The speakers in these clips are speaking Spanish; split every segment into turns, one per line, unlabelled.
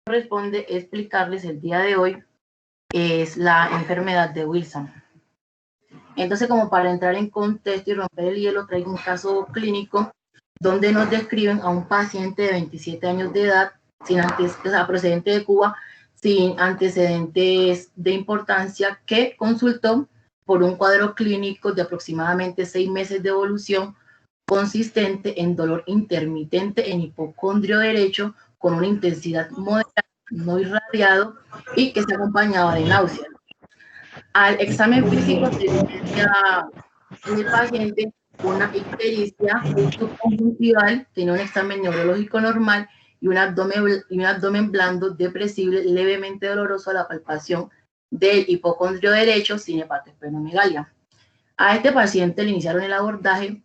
corresponde explicarles el día de hoy es la enfermedad de Wilson. Entonces, como para entrar en contexto y romper el hielo, traigo un caso clínico donde nos describen a un paciente de 27 años de edad, procedente de Cuba, sin antecedentes de importancia, que consultó por un cuadro clínico de aproximadamente 6 meses de evolución, consistente en dolor intermitente en hipocondrio derecho, con una intensidad moderada, no irradiado, y que se acompañaba de náuseas. Al examen físico se evidencia en el paciente una ictericia subconjuntival, tiene un examen neurológico normal y un abdomen blando, depresible, levemente doloroso a la palpación del hipocondrio derecho sin hepatosplenomegalia. A este paciente le iniciaron el abordaje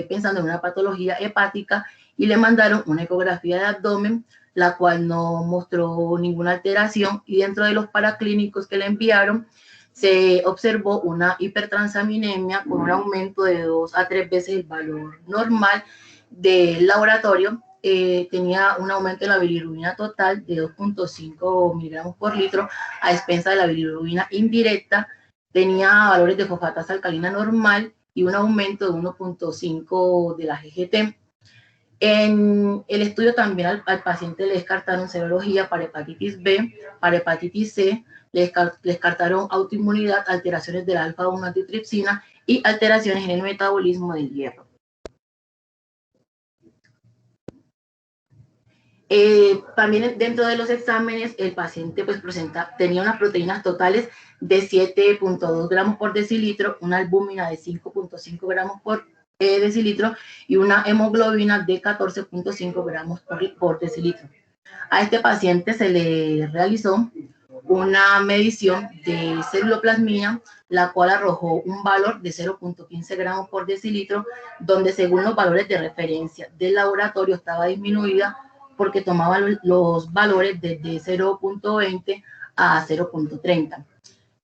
pensando en una patología hepática y le mandaron una ecografía de abdomen, la cual no mostró ninguna alteración, y dentro de los paraclínicos que le enviaron se observó una hipertransaminemia con un aumento de 2 a 3 veces el valor normal del laboratorio. Tenía un aumento en la bilirrubina total de 2.5 miligramos por litro a expensa de la bilirrubina indirecta. Tenía valores de fosfatasa alcalina normal y un aumento de 1.5 de la GGT. En el estudio también al paciente le descartaron serología para hepatitis B, para hepatitis C, le descartaron autoinmunidad, alteraciones de la alfa-1 antitripsina y alteraciones en el metabolismo del hierro. También dentro de los exámenes el paciente tenía unas proteínas totales de 7.2 gramos por decilitro, una albúmina de 5.5 gramos por decilitro y una hemoglobina de 14.5 gramos por decilitro. A este paciente se le realizó una medición de celuloplasmina, la cual arrojó un valor de 0.15 gramos por decilitro, donde según los valores de referencia del laboratorio estaba disminuida porque tomaba los valores desde 0.20 a 0.30.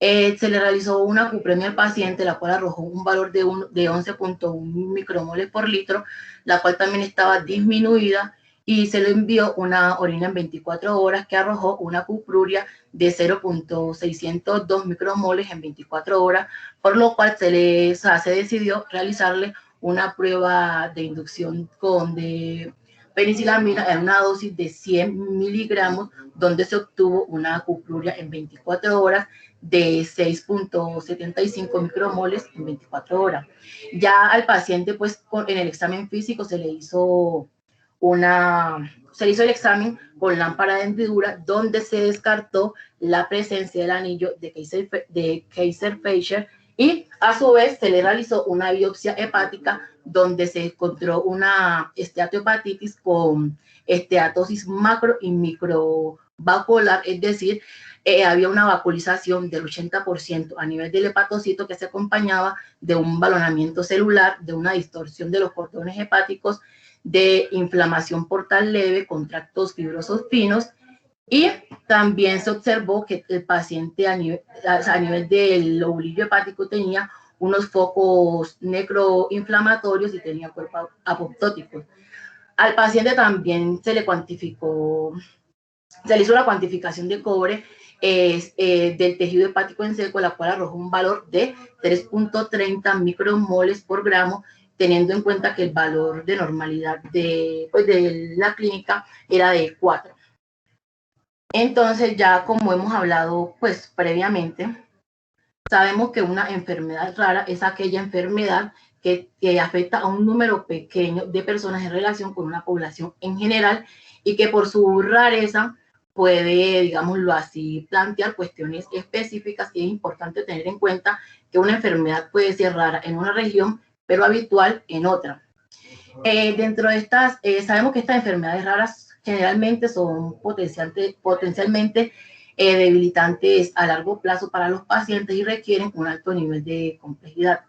Se le realizó una cupremia al paciente, la cual arrojó un valor de 11.1 micromoles por litro, la cual también estaba disminuida, y se le envió una orina en 24 horas que arrojó una cupruria de 0.602 micromoles en 24 horas, por lo cual se decidió realizarle una prueba de inducción de penicilamina en una dosis de 100 miligramos, donde se obtuvo una cupruria en 24 horas de 6.75 micromoles en 24 horas. Ya al paciente, en el examen físico se le hizo el examen con lámpara de hendidura, donde se descartó la presencia del anillo de Kayser-Feicher, y a su vez se le realizó una biopsia hepática donde se encontró una esteatohepatitis con esteatosis macro y microvascular, es decir, había una vaculización del 80% a nivel del hepatocito, que se acompañaba de un balonamiento celular, de una distorsión de los cordones hepáticos, de inflamación portal leve con tractos fibrosos finos, y también se observó que el paciente a nivel del lobulillo hepático tenía unos focos necroinflamatorios y tenía cuerpo apoptótico. Al paciente también se le hizo la cuantificación de cobre del tejido hepático en seco, la cual arrojó un valor de 3.30 micromoles por gramo, teniendo en cuenta que el valor de normalidad de la clínica era de 4. Entonces, ya como hemos hablado previamente, sabemos que una enfermedad rara es aquella enfermedad que afecta a un número pequeño de personas en relación con una población en general, y que por su rareza puede, digámoslo así, plantear cuestiones específicas. Y es importante tener en cuenta que una enfermedad puede ser rara en una región, pero habitual en otra. Dentro de estas, sabemos que estas enfermedades raras generalmente son potencialmente debilitantes a largo plazo para los pacientes y requieren un alto nivel de complejidad.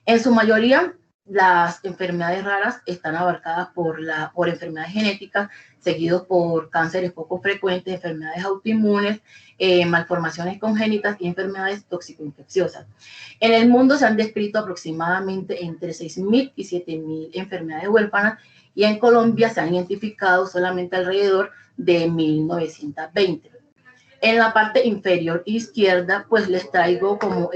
En su mayoría, las enfermedades raras están abarcadas por enfermedades genéticas, seguidos por cánceres poco frecuentes, enfermedades autoinmunes, malformaciones congénitas y enfermedades tóxico-infecciosas. En el mundo se han descrito aproximadamente entre 6.000 y 7.000 enfermedades huérfanas, y en Colombia se han identificado solamente alrededor de 1920. En la parte inferior izquierda, pues les traigo como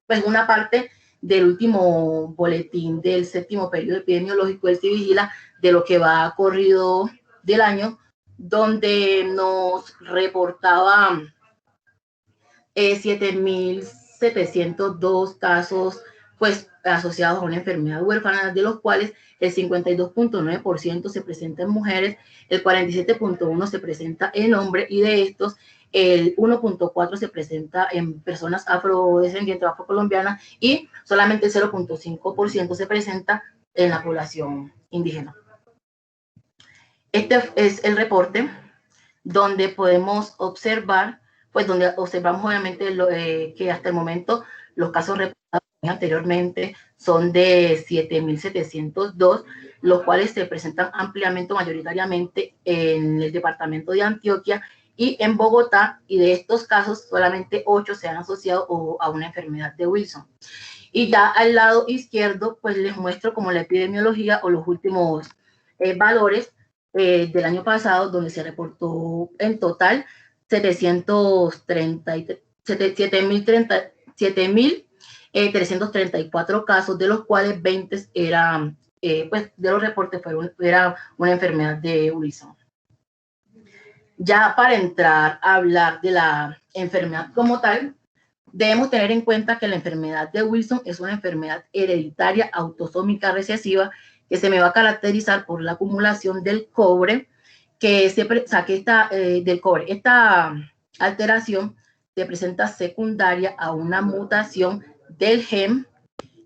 pues una parte del último boletín del 7º periodo epidemiológico del CIVIGILA, de lo que va corrido del año, donde nos reportaba 7.702 casos pues asociados a una enfermedad huérfana, de los cuales el 52.9% se presenta en mujeres, el 47.1% se presenta en hombres, y de estos el 1.4% se presenta en personas afrodescendientes, afrocolombianas, y solamente el 0.5% se presenta en la población indígena. Este es el reporte donde podemos observar, pues donde observamos obviamente que hasta el momento los casos reportados anteriormente son de 7.702, los cuales se presentan ampliamente, mayoritariamente en el departamento de Antioquia y en Bogotá, y de estos casos solamente 8 se han asociado a una enfermedad de Wilson. Y ya al lado izquierdo, pues les muestro como la epidemiología o los últimos valores del año pasado, donde se reportó en total 7.334 casos, de los cuales 20 eran, pues de los reportes era una enfermedad de Wilson. Ya para entrar a hablar de la enfermedad como tal, debemos tener en cuenta que la enfermedad de Wilson es una enfermedad hereditaria autosómica recesiva que se me va a caracterizar por la acumulación del cobre, del cobre. Esta alteración se presenta secundaria a una mutación del gen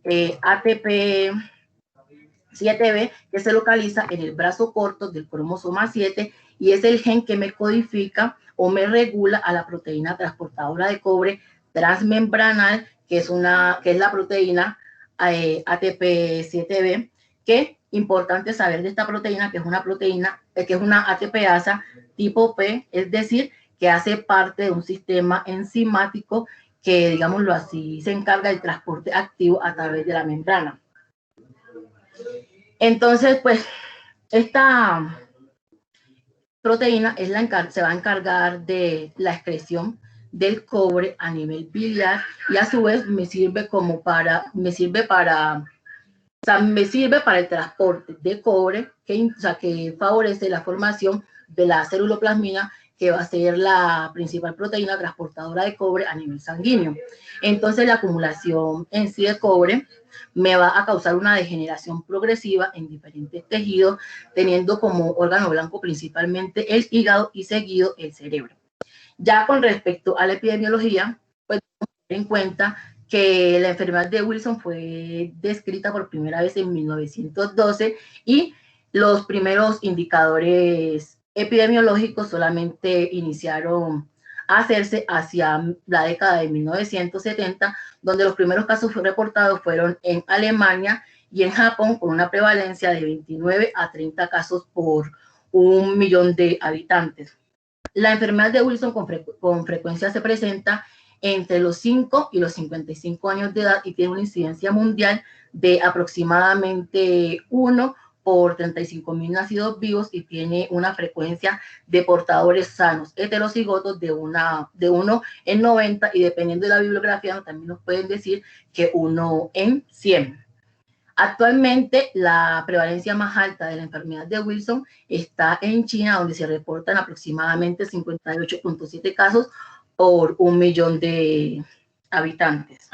ATP7B, que se localiza en el brazo corto del cromosoma 7, y es el gen que me codifica o me regula a la proteína transportadora de cobre transmembranal, que es la proteína ATP7B, que importante saber de esta proteína, que es una proteína, que es una ATPasa tipo P, es decir, que hace parte de un sistema enzimático que, digámoslo así, se encarga del transporte activo a través de la membrana. Entonces, pues, esta proteína se va a encargar de la excreción del cobre a nivel biliar, y a su vez me sirve para el transporte de cobre, que favorece la formación de la ceruloplasmina, que va a ser la principal proteína transportadora de cobre a nivel sanguíneo. Entonces la acumulación en sí de cobre me va a causar una degeneración progresiva en diferentes tejidos, teniendo como órgano blanco principalmente el hígado y seguido el cerebro. Ya con respecto a la epidemiología, pues tenemos que tener en cuenta que la enfermedad de Wilson fue descrita por primera vez en 1912, y los primeros indicadores epidemiológicos solamente iniciaron a hacerse hacia la década de 1970, donde los primeros casos reportados fueron en Alemania y en Japón, con una prevalencia de 29 a 30 casos por 1 millón de habitantes. La enfermedad de Wilson con frecuencia se presenta entre los 5 y los 55 años de edad, y tiene una incidencia mundial de aproximadamente 1 por 35.000 nacidos vivos, y tiene una frecuencia de portadores sanos heterocigotos de 1 en 90, y dependiendo de la bibliografía también nos pueden decir que 1 en 100. Actualmente, la prevalencia más alta de la enfermedad de Wilson está en China, donde se reportan aproximadamente 58.7 casos por 1 millón de habitantes.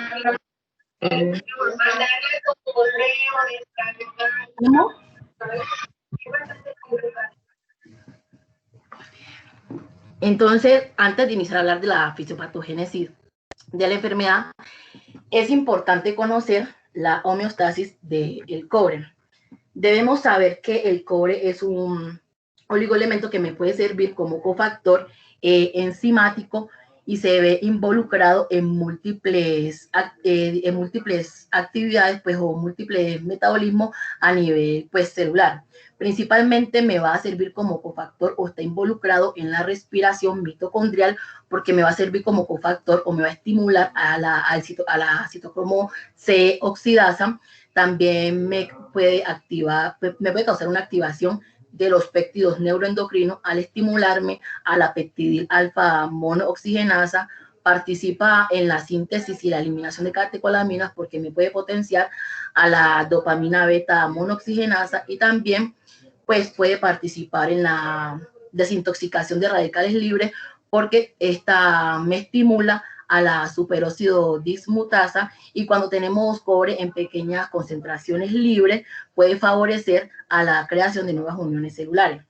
¿Cómo? Entonces, antes de iniciar a hablar de la fisiopatogénesis de la enfermedad, es importante conocer la homeostasis del cobre. Debemos saber que el cobre es un oligoelemento que me puede servir como cofactor enzimático, y se ve involucrado en múltiples actividades, pues, o múltiples metabolismos a nivel, pues, celular. Principalmente me va a servir como cofactor, o está involucrado en la respiración mitocondrial, porque me va a servir como cofactor o me va a estimular a la citocromo C oxidasa. también me puede causar una activación de los péptidos neuroendocrinos al estimularme a la peptidil alfa monooxigenasa. Participa en la síntesis y la eliminación de catecolaminas porque me puede potenciar a la dopamina beta monooxigenasa, y también pues puede participar en la desintoxicación de radicales libres porque esta me estimula a la superóxido dismutasa, y cuando tenemos cobre en pequeñas concentraciones libres puede favorecer a la creación de nuevas uniones celulares.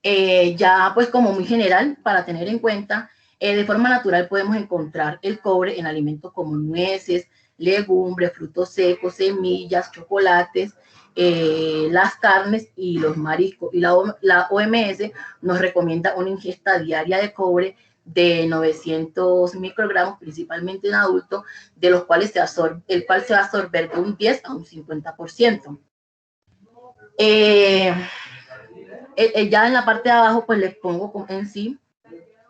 Ya pues como muy general para tener en cuenta, de forma natural podemos encontrar el cobre en alimentos como nueces, legumbres, frutos secos, semillas, chocolates, las carnes y los mariscos. Y la OMS nos recomienda una ingesta diaria de cobre de 900 microgramos, principalmente en adultos, de los cuales el cual se va a absorber de un 10 a un 50%. Ya en la parte de abajo pues les pongo en sí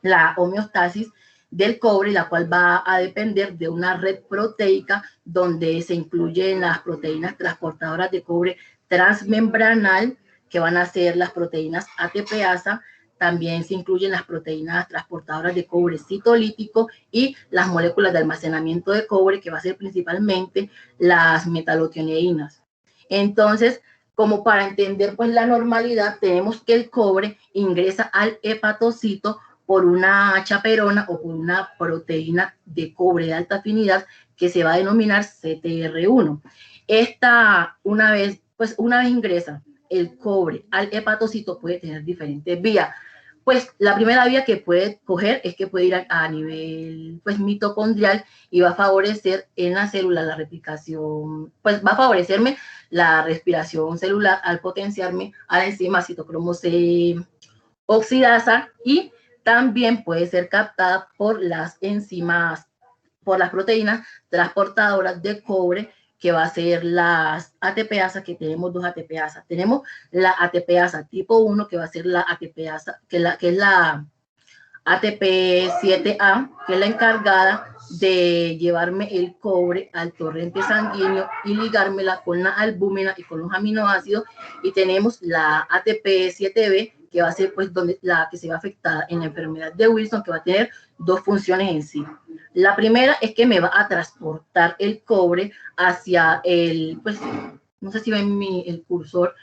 la homeostasis del cobre, la cual va a depender de una red proteica donde se incluyen las proteínas transportadoras de cobre transmembranal, que van a ser las proteínas ATPasa. También se incluyen las proteínas transportadoras de cobre citolítico y las moléculas de almacenamiento de cobre, que va a ser principalmente las metallotioneinas. Entonces, como para entender pues la normalidad, tenemos que el cobre ingresa al hepatocito por una chaperona o por una proteína de cobre de alta afinidad que se va a denominar CTR1. Esta, una vez ingresa el cobre al hepatocito, puede tener diferentes vías. Pues la primera vía que puede coger es que puede ir a nivel pues mitocondrial, y va a favorecer en la célula la replicación, pues va a favorecerme la respiración celular al potenciarme a la enzima citocromo C oxidasa, y también puede ser captada por las enzimas, por las proteínas transportadoras de cobre, que va a ser las ATPasa, que tenemos dos ATPasa. Tenemos la ATPasa tipo 1, que va a ser la ATPasa, que es la ATP7A, que es la encargada de llevarme el cobre al torrente sanguíneo y ligármela con la albúmina y con los aminoácidos. Y tenemos la ATP7B, que va a ser pues la que se va a afectar en la enfermedad de Wilson, que va a tener dos funciones en sí. La primera es que me va a transportar el cobre hacia el, pues, no sé si ven el cursor.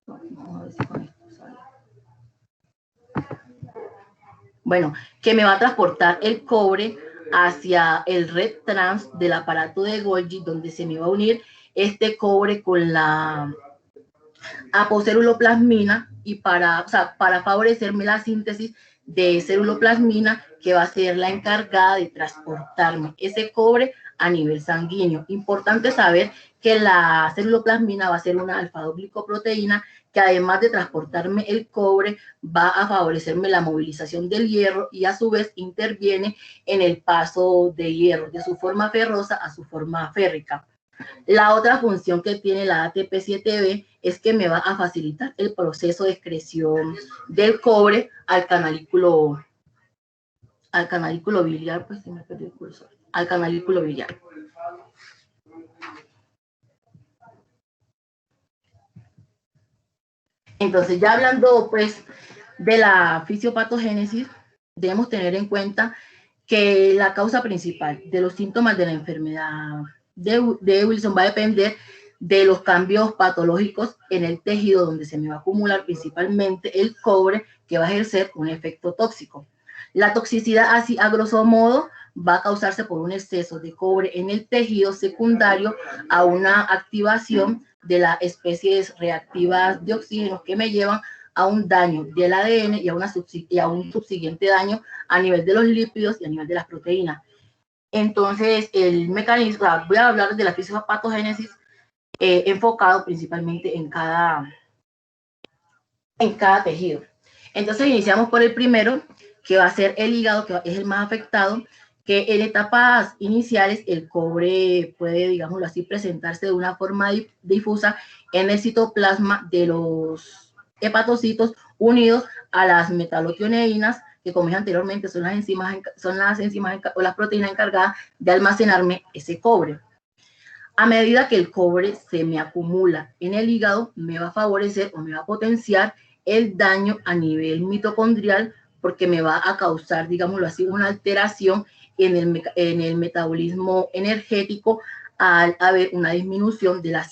Vamos a ver si con esto sale. Bueno, que me va a transportar el cobre hacia el red trans del aparato de Golgi, donde se me va a unir este cobre con la apoceruloplasmina, y para favorecerme la síntesis de ceruloplasmina, que va a ser la encargada de transportarme ese cobre a nivel sanguíneo. Importante saber que la ceruloplasmina va a ser una alfa-glicoproteína que, además de transportarme el cobre, va a favorecerme la movilización del hierro, y a su vez interviene en el paso de hierro de su forma ferrosa a su forma férrica. La otra función que tiene la ATP7B es que me va a facilitar el proceso de excreción del cobre al canalículo biliar, pues se me perdió el cursor, al canalículo biliar. Entonces, ya hablando pues de la fisiopatogénesis, debemos tener en cuenta que la causa principal de los síntomas de la enfermedad de Wilson va a depender de los cambios patológicos en el tejido, donde se me va a acumular principalmente el cobre, que va a ejercer un efecto tóxico. La toxicidad, así a grosso modo, va a causarse por un exceso de cobre en el tejido secundario a una activación de las especies reactivas de oxígeno, que me llevan a un daño del ADN y a un subsiguiente daño a nivel de los lípidos y a nivel de las proteínas. Entonces, el mecanismo, voy a hablar de la fisiopatogénesis enfocado principalmente en cada tejido. Entonces, iniciamos por el primero, que va a ser el hígado, que es el más afectado, que en etapas iniciales el cobre puede, digámoslo así, presentarse de una forma difusa en el citoplasma de los hepatocitos unidos a las metallotioneinas, que como dije anteriormente son las enzimas o las proteínas encargadas de almacenarme ese cobre. A medida que el cobre se me acumula en el hígado, me va a favorecer o me va a potenciar el daño a nivel mitocondrial, porque me va a causar, digámoslo así, una alteración en el metabolismo energético al haber una disminución de la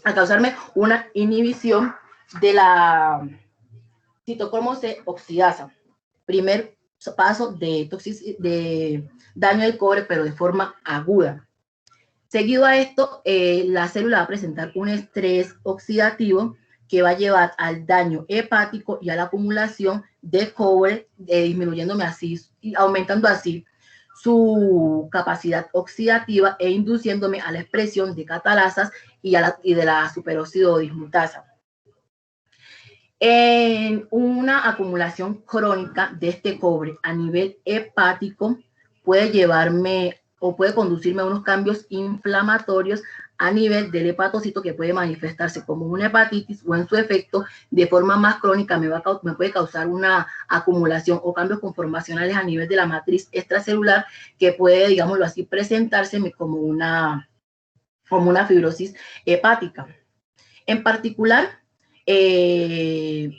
al causarme una inhibición de la citocromo C oxidasa. Primer paso de daño del cobre, pero de forma aguda. Seguido a esto, la célula va a presentar un estrés oxidativo que va a llevar al daño hepático y a la acumulación de cobre, disminuyéndome así y aumentando así su capacidad oxidativa e induciéndome a la expresión de catalasas y de la superóxido dismutasa. En una acumulación crónica de este cobre a nivel hepático puede llevarme o puede conducirme a unos cambios inflamatorios a nivel del hepatocito, que puede manifestarse como una hepatitis o en su efecto de forma más crónica me puede causar una acumulación o cambios conformacionales a nivel de la matriz extracelular, que puede, digámoslo así, presentárseme como una fibrosis hepática. En particular, el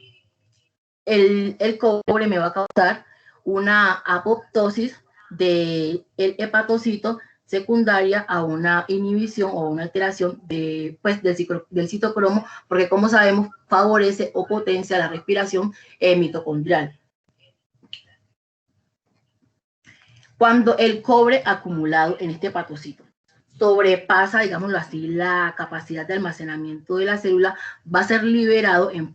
cobre me va a causar una apoptosis del hepatocito secundaria a una inhibición o una alteración del citocromo, porque como sabemos favorece o potencia la respiración mitocondrial. Cuando el cobre acumulado en este hepatocito sobrepasa, digámoslo así, la capacidad de almacenamiento de la célula, va a ser liberado en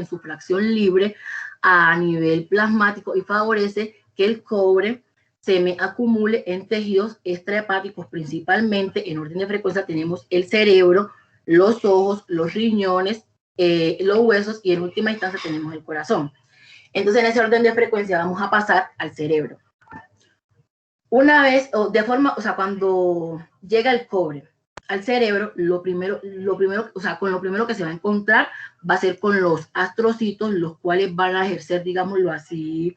su fracción libre a nivel plasmático y favorece que el cobre se me acumule en tejidos extrahepáticos, principalmente en orden de frecuencia tenemos el cerebro, los ojos, los riñones, los huesos y en última instancia tenemos el corazón. Entonces en ese orden de frecuencia vamos a pasar al cerebro. Una vez, cuando llega el cobre al cerebro, lo primero que se va a encontrar va a ser con los astrocitos, los cuales van a ejercer, digámoslo así,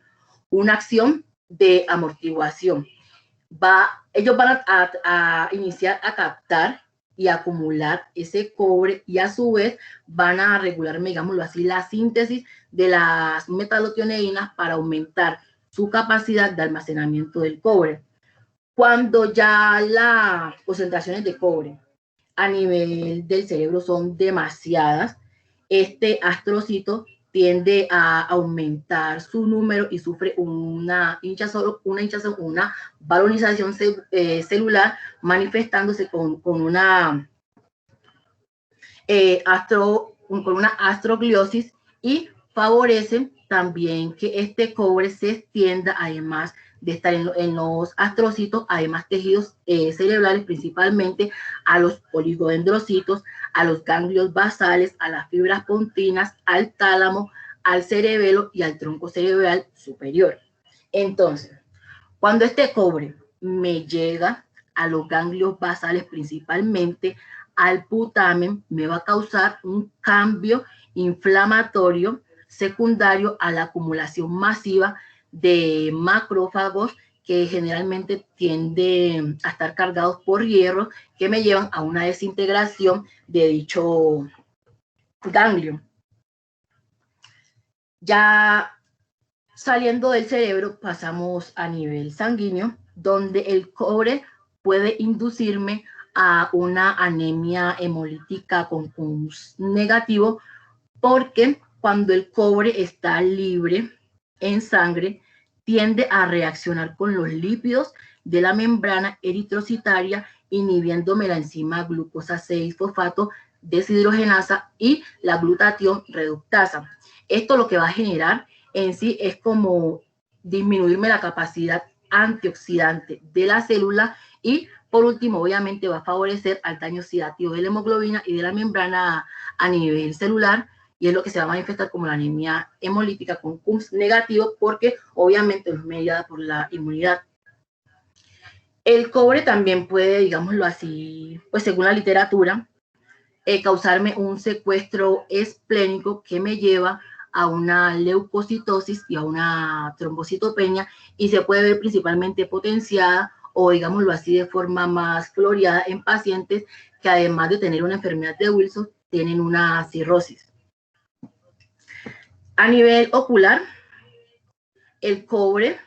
una acción de amortiguación. Ellos van a iniciar a captar y acumular ese cobre y a su vez van a regular, digámoslo así, la síntesis de las metalotioneínas para aumentar su capacidad de almacenamiento del cobre. Cuando ya las concentraciones de cobre a nivel del cerebro son demasiadas, este astrocito tiende a aumentar su número y sufre una valorización celular, manifestándose con una astrogliosis, y favorece también que este cobre se extienda, además de estar en los astrocitos, además tejidos cerebrales, principalmente a los oligodendrocitos, a los ganglios basales, a las fibras pontinas, al tálamo, al cerebelo y al tronco cerebral superior. Entonces, cuando este cobre me llega a los ganglios basales, principalmente al putamen, me va a causar un cambio inflamatorio secundario a la acumulación masiva de macrófagos que generalmente tienden a estar cargados por hierro, que me llevan a una desintegración de dicho ganglio. Ya saliendo del cerebro, pasamos a nivel sanguíneo, donde el cobre puede inducirme a una anemia hemolítica con CUMS negativo, porque cuando el cobre está libre en sangre, tiende a reaccionar con los lípidos de la membrana eritrocitaria, inhibiéndome la enzima glucosa 6-fosfato deshidrogenasa y la glutatión reductasa. Esto lo que va a generar en sí es como disminuirme la capacidad antioxidante de la célula y por último obviamente va a favorecer al daño oxidativo de la hemoglobina y de la membrana a nivel celular, y es lo que se va a manifestar como la anemia hemolítica con CUMS negativo, porque obviamente es mediada por la inmunidad. El cobre también puede, digámoslo así, pues según la literatura, causarme un secuestro esplénico que me lleva a una leucocitosis y a una trombocitopenia, y se puede ver principalmente potenciada o, digámoslo así, de forma más floreada en pacientes que, además de tener una enfermedad de Wilson, tienen una cirrosis. A nivel ocular, el cobre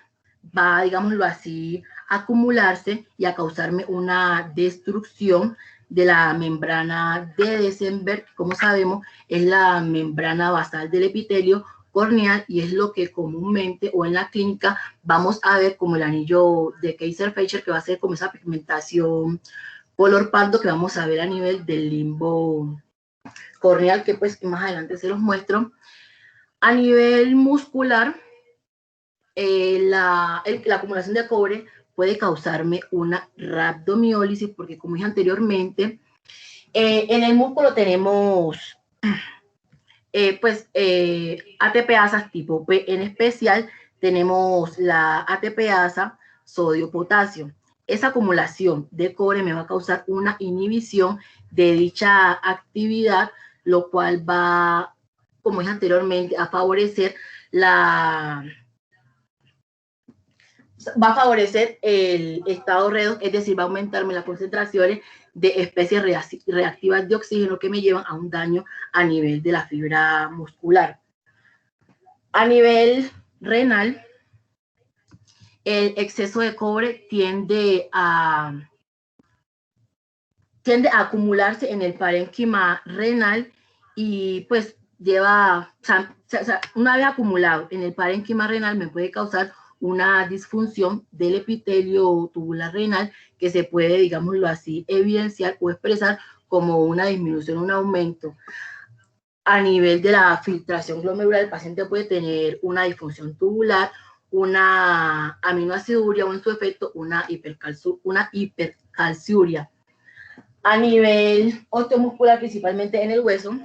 va, digámoslo así, a acumularse y a causarme una destrucción de la membrana de Desenberg, como sabemos, es la membrana basal del epitelio corneal, y es lo que comúnmente o en la clínica vamos a ver como el anillo de Kaiser-Fleischer, que va a ser como esa pigmentación color pardo que vamos a ver a nivel del limbo corneal, que pues más adelante se los muestro. A nivel muscular, la acumulación de cobre puede causarme una rhabdomiólisis, porque como dije anteriormente, en el músculo tenemos ATPasas tipo P, en especial tenemos la ATPasa sodio-potasio. Esa acumulación de cobre me va a causar una inhibición de dicha actividad, lo cual va, como dije anteriormente, a favorecer el estado redox, es decir, va a aumentarme las concentraciones de especies reactivas de oxígeno que me llevan a un daño a nivel de la fibra muscular. A nivel renal, el exceso de cobre tiende a acumularse en el parénquima renal, y pues lleva, una vez acumulado en el parénquima renal, me puede causar una disfunción del epitelio tubular renal, que se puede, digámoslo así, evidenciar o expresar como una disminución, un aumento a nivel de la filtración glomerular. El paciente puede tener una disfunción tubular, una aminoaciduria o, en su efecto, una hipercalciuria. A nivel osteomuscular, principalmente en el hueso,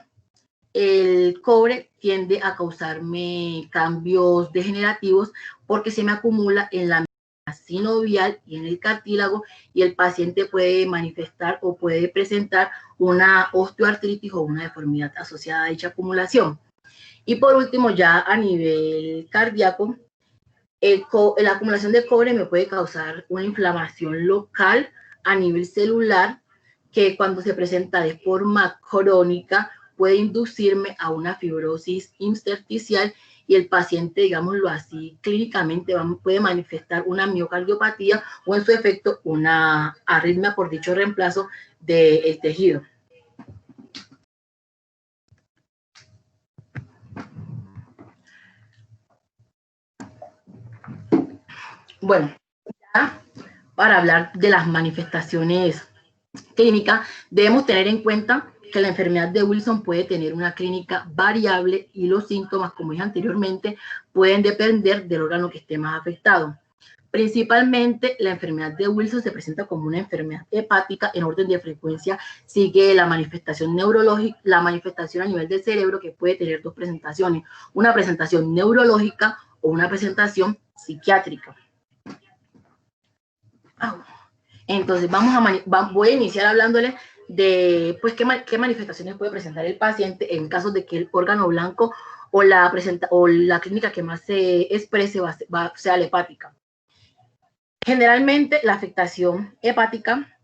el cobre tiende a causarme cambios degenerativos porque se me acumula en la sinovial y en el cartílago, y el paciente puede manifestar o puede presentar una osteoartritis o una deformidad asociada a dicha acumulación. Y por último, ya a nivel cardíaco, la acumulación de cobre me puede causar una inflamación local a nivel celular, que cuando se presenta de forma crónica puede inducirme a una fibrosis intersticial, y el paciente, digámoslo así, clínicamente puede manifestar una miocardiopatía o, en su efecto, una arritmia por dicho reemplazo del tejido. Bueno, ya para hablar de las manifestaciones clínicas, debemos tener en cuenta que la enfermedad de Wilson puede tener una clínica variable, y los síntomas, como dije anteriormente, pueden depender del órgano que esté más afectado. Principalmente, la enfermedad de Wilson se presenta como una enfermedad hepática. En orden de frecuencia sigue la manifestación neurológica, la manifestación a nivel del cerebro, que puede tener dos presentaciones: una presentación neurológica o una presentación psiquiátrica. Entonces, voy a iniciar hablándoles de pues, qué manifestaciones puede presentar el paciente en caso de que el órgano blanco o la clínica que más se exprese sea la hepática. Generalmente, la afectación hepática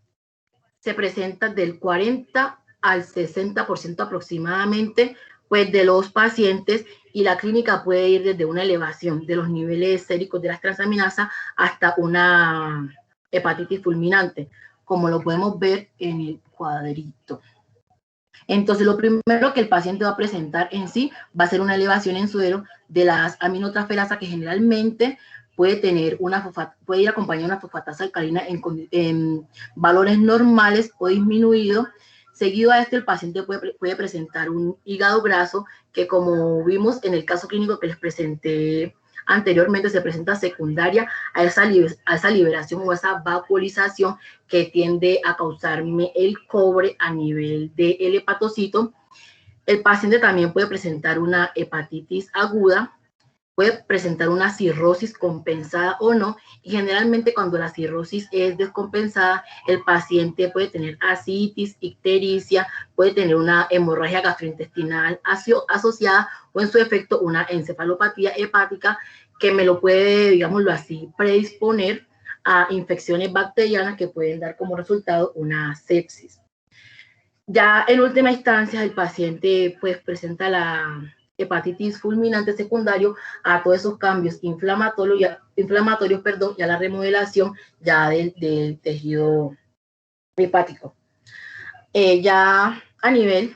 se presenta del 40 al 60% aproximadamente, pues, de los pacientes, y la clínica puede ir desde una elevación de los niveles séricos de las transaminasas hasta una hepatitis fulminante, como lo podemos ver en el cuadrito. Entonces, lo primero que el paciente va a presentar en sí va a ser una elevación en suero de las aminotransferasas, que generalmente puede ir acompañada de una fosfatasa alcalina en valores normales o disminuidos. Seguido a esto, el paciente puede presentar un hígado graso, que, como vimos en el caso clínico que les presenté anteriormente, se presenta secundaria a esa liberación o esa vacuolización que tiende a causarme el cobre a nivel del hepatocito. El paciente también puede presentar una hepatitis aguda, puede presentar una cirrosis compensada o no, y generalmente cuando la cirrosis es descompensada, el paciente puede tener ascitis, ictericia, puede tener una hemorragia gastrointestinal asociada o en su efecto una encefalopatía hepática que me lo puede, digámoslo así, predisponer a infecciones bacterianas que pueden dar como resultado una sepsis. Ya en última instancia, el paciente pues presenta la hepatitis fulminante secundario a todos esos cambios inflamatorios, y a la remodelación ya del tejido hepático. Ya a nivel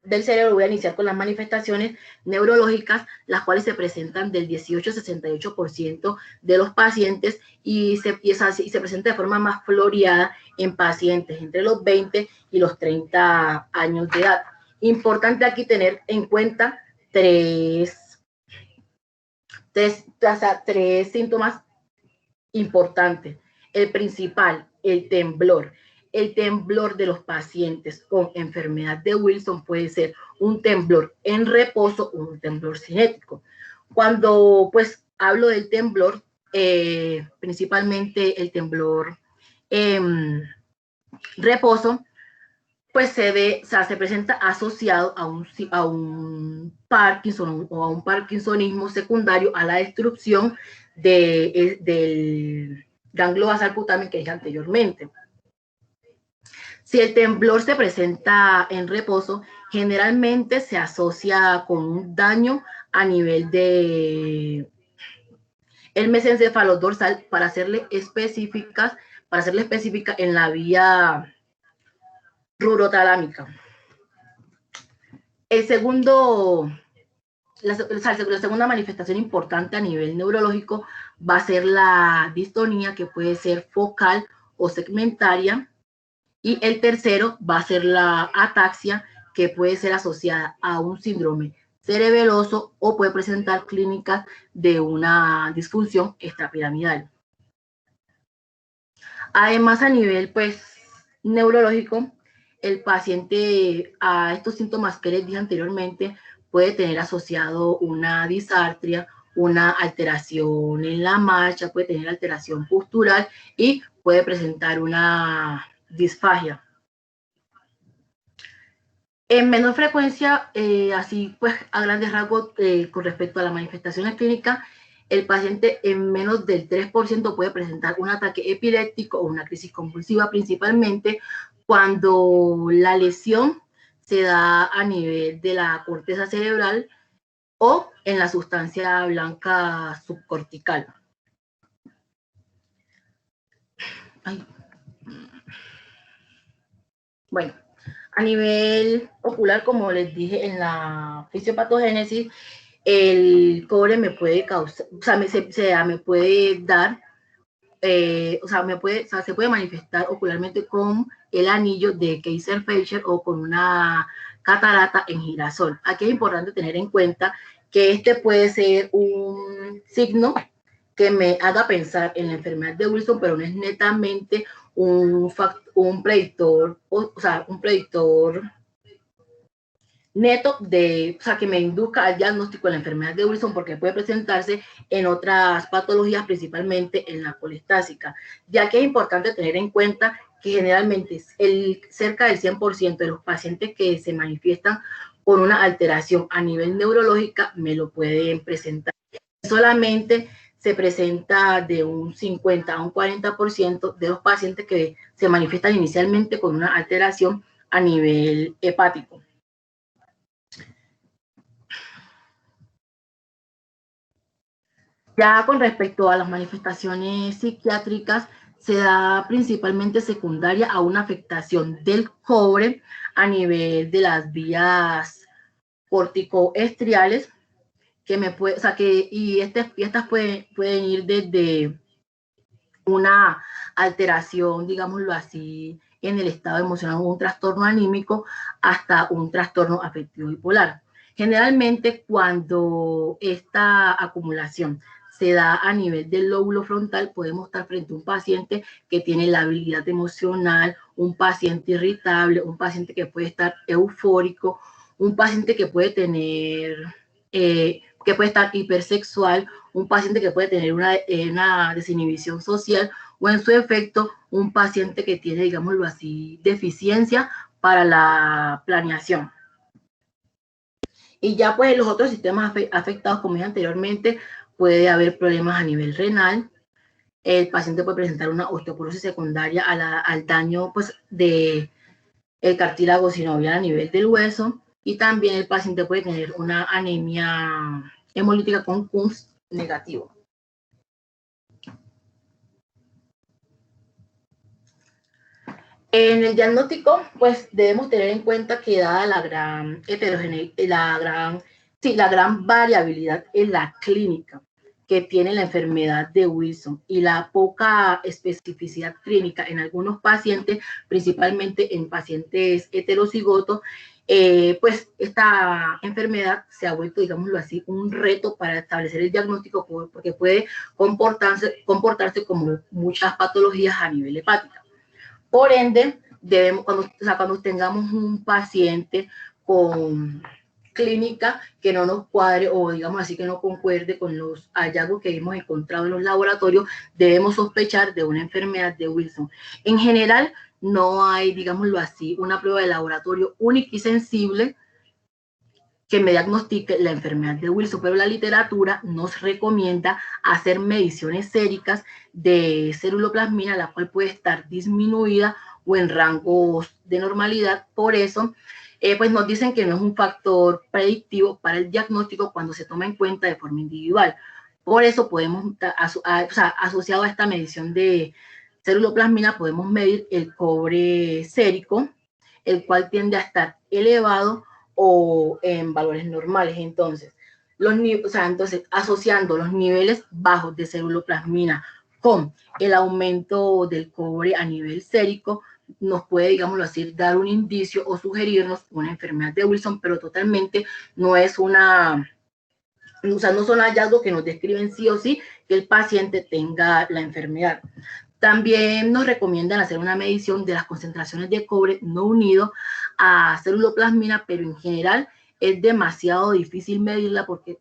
del cerebro voy a iniciar con las manifestaciones neurológicas, las cuales se presentan del 18 al 68% de los pacientes y se presenta de forma más floreada en pacientes entre los 20 y los 30 años de edad. Importante aquí tener en cuenta tres síntomas importantes. El principal, el temblor. El temblor de los pacientes con enfermedad de Wilson puede ser un temblor en reposo o un temblor cinético. Cuando pues hablo del temblor, principalmente el temblor reposo, pues se presenta asociado a un Parkinson o a un parkinsonismo secundario a la destrucción del ganglio basal cutáneo que dije anteriormente. Si el temblor se presenta en reposo, generalmente se asocia con un daño a nivel de el mesencéfalo dorsal, para hacerle específica en la vía rurotalámica. La segunda manifestación importante a nivel neurológico va a ser la distonía, que puede ser focal o segmentaria, y el tercero va a ser la ataxia, que puede ser asociada a un síndrome cerebeloso o puede presentar clínicas de una disfunción extrapiramidal. Además, a nivel pues neurológico, el paciente a estos síntomas que les dije anteriormente puede tener asociado una disartria, una alteración en la marcha, puede tener alteración postural y puede presentar una disfagia. En menor frecuencia, así pues a grandes rasgos, con respecto a las manifestaciones clínicas, el paciente en menos del 3% puede presentar un ataque epiléptico o una crisis convulsiva, principalmente cuando la lesión se da a nivel de la corteza cerebral o en la sustancia blanca subcortical. Ay. Bueno, a nivel ocular, como les dije en la fisiopatogénesis, el cobre me puede causar, o sea, me puede dar, se puede manifestar ocularmente con el anillo de Kayser-Fleischer o con una catarata en girasol. Aquí es importante tener en cuenta que este puede ser un signo que me haga pensar en la enfermedad de Wilson, pero no es netamente un predictor, un predictor neto que me induzca al diagnóstico de la enfermedad de Wilson, porque puede presentarse en otras patologías, principalmente en la colestásica, ya que es importante tener en cuenta que generalmente cerca del 100% de los pacientes que se manifiestan con una alteración a nivel neurológica me lo pueden presentar. Solamente se presenta de un 50 a un 40% de los pacientes que se manifiestan inicialmente con una alteración a nivel hepático. Ya con respecto a las manifestaciones psiquiátricas, se da principalmente secundaria a una afectación del cobre a nivel de las vías corticoestriales, y estas pueden ir desde una alteración, digámoslo así, en el estado emocional o un trastorno anímico hasta un trastorno afectivo bipolar. Generalmente, cuando esta acumulación se da a nivel del lóbulo frontal, podemos estar frente a un paciente que tiene la habilidad emocional, un paciente irritable, un paciente que puede estar eufórico, un paciente que puede tener que puede estar hipersexual, un paciente que puede tener una desinhibición social, o en su efecto, un paciente que tiene, digámoslo así, deficiencia para la planeación. Y ya pues los otros sistemas afectados, como dije anteriormente, puede haber problemas a nivel renal. El paciente puede presentar una osteoporosis secundaria al daño pues, de el cartílago sinovial a nivel del hueso, y también el paciente puede tener una anemia hemolítica con Kunz negativo. En el diagnóstico, pues debemos tener en cuenta que dada la gran heterogeneidad, la gran variabilidad en la clínica que tiene la enfermedad de Wilson y la poca especificidad clínica en algunos pacientes, principalmente en pacientes heterocigotos, pues esta enfermedad se ha vuelto, digámoslo así, un reto para establecer el diagnóstico porque puede comportarse como muchas patologías a nivel hepático. Por ende, debemos, cuando tengamos un paciente con clínica que no nos cuadre o digamos así que no concuerde con los hallazgos que hemos encontrado en los laboratorios, debemos sospechar de una enfermedad de Wilson. En general, no hay, digámoslo así, una prueba de laboratorio única y sensible que me diagnostique la enfermedad de Wilson, pero la literatura nos recomienda hacer mediciones séricas de ceruloplasmina, la cual puede estar disminuida o en rangos de normalidad. Por eso, pues nos dicen que no es un factor predictivo para el diagnóstico cuando se toma en cuenta de forma individual. Por eso podemos, asociado a esta medición de ceruloplasmina, podemos medir el cobre sérico, el cual tiende a estar elevado o en valores normales. Entonces, entonces, asociando los niveles bajos de ceruloplasmina con el aumento del cobre a nivel sérico, nos puede, digámoslo así, dar un indicio o sugerirnos una enfermedad de Wilson, pero totalmente no es una, o sea, no son hallazgos que nos describen sí o sí que el paciente tenga la enfermedad. También nos recomiendan hacer una medición de las concentraciones de cobre no unido a ceruloplasmina, pero en general es demasiado difícil medirla porque,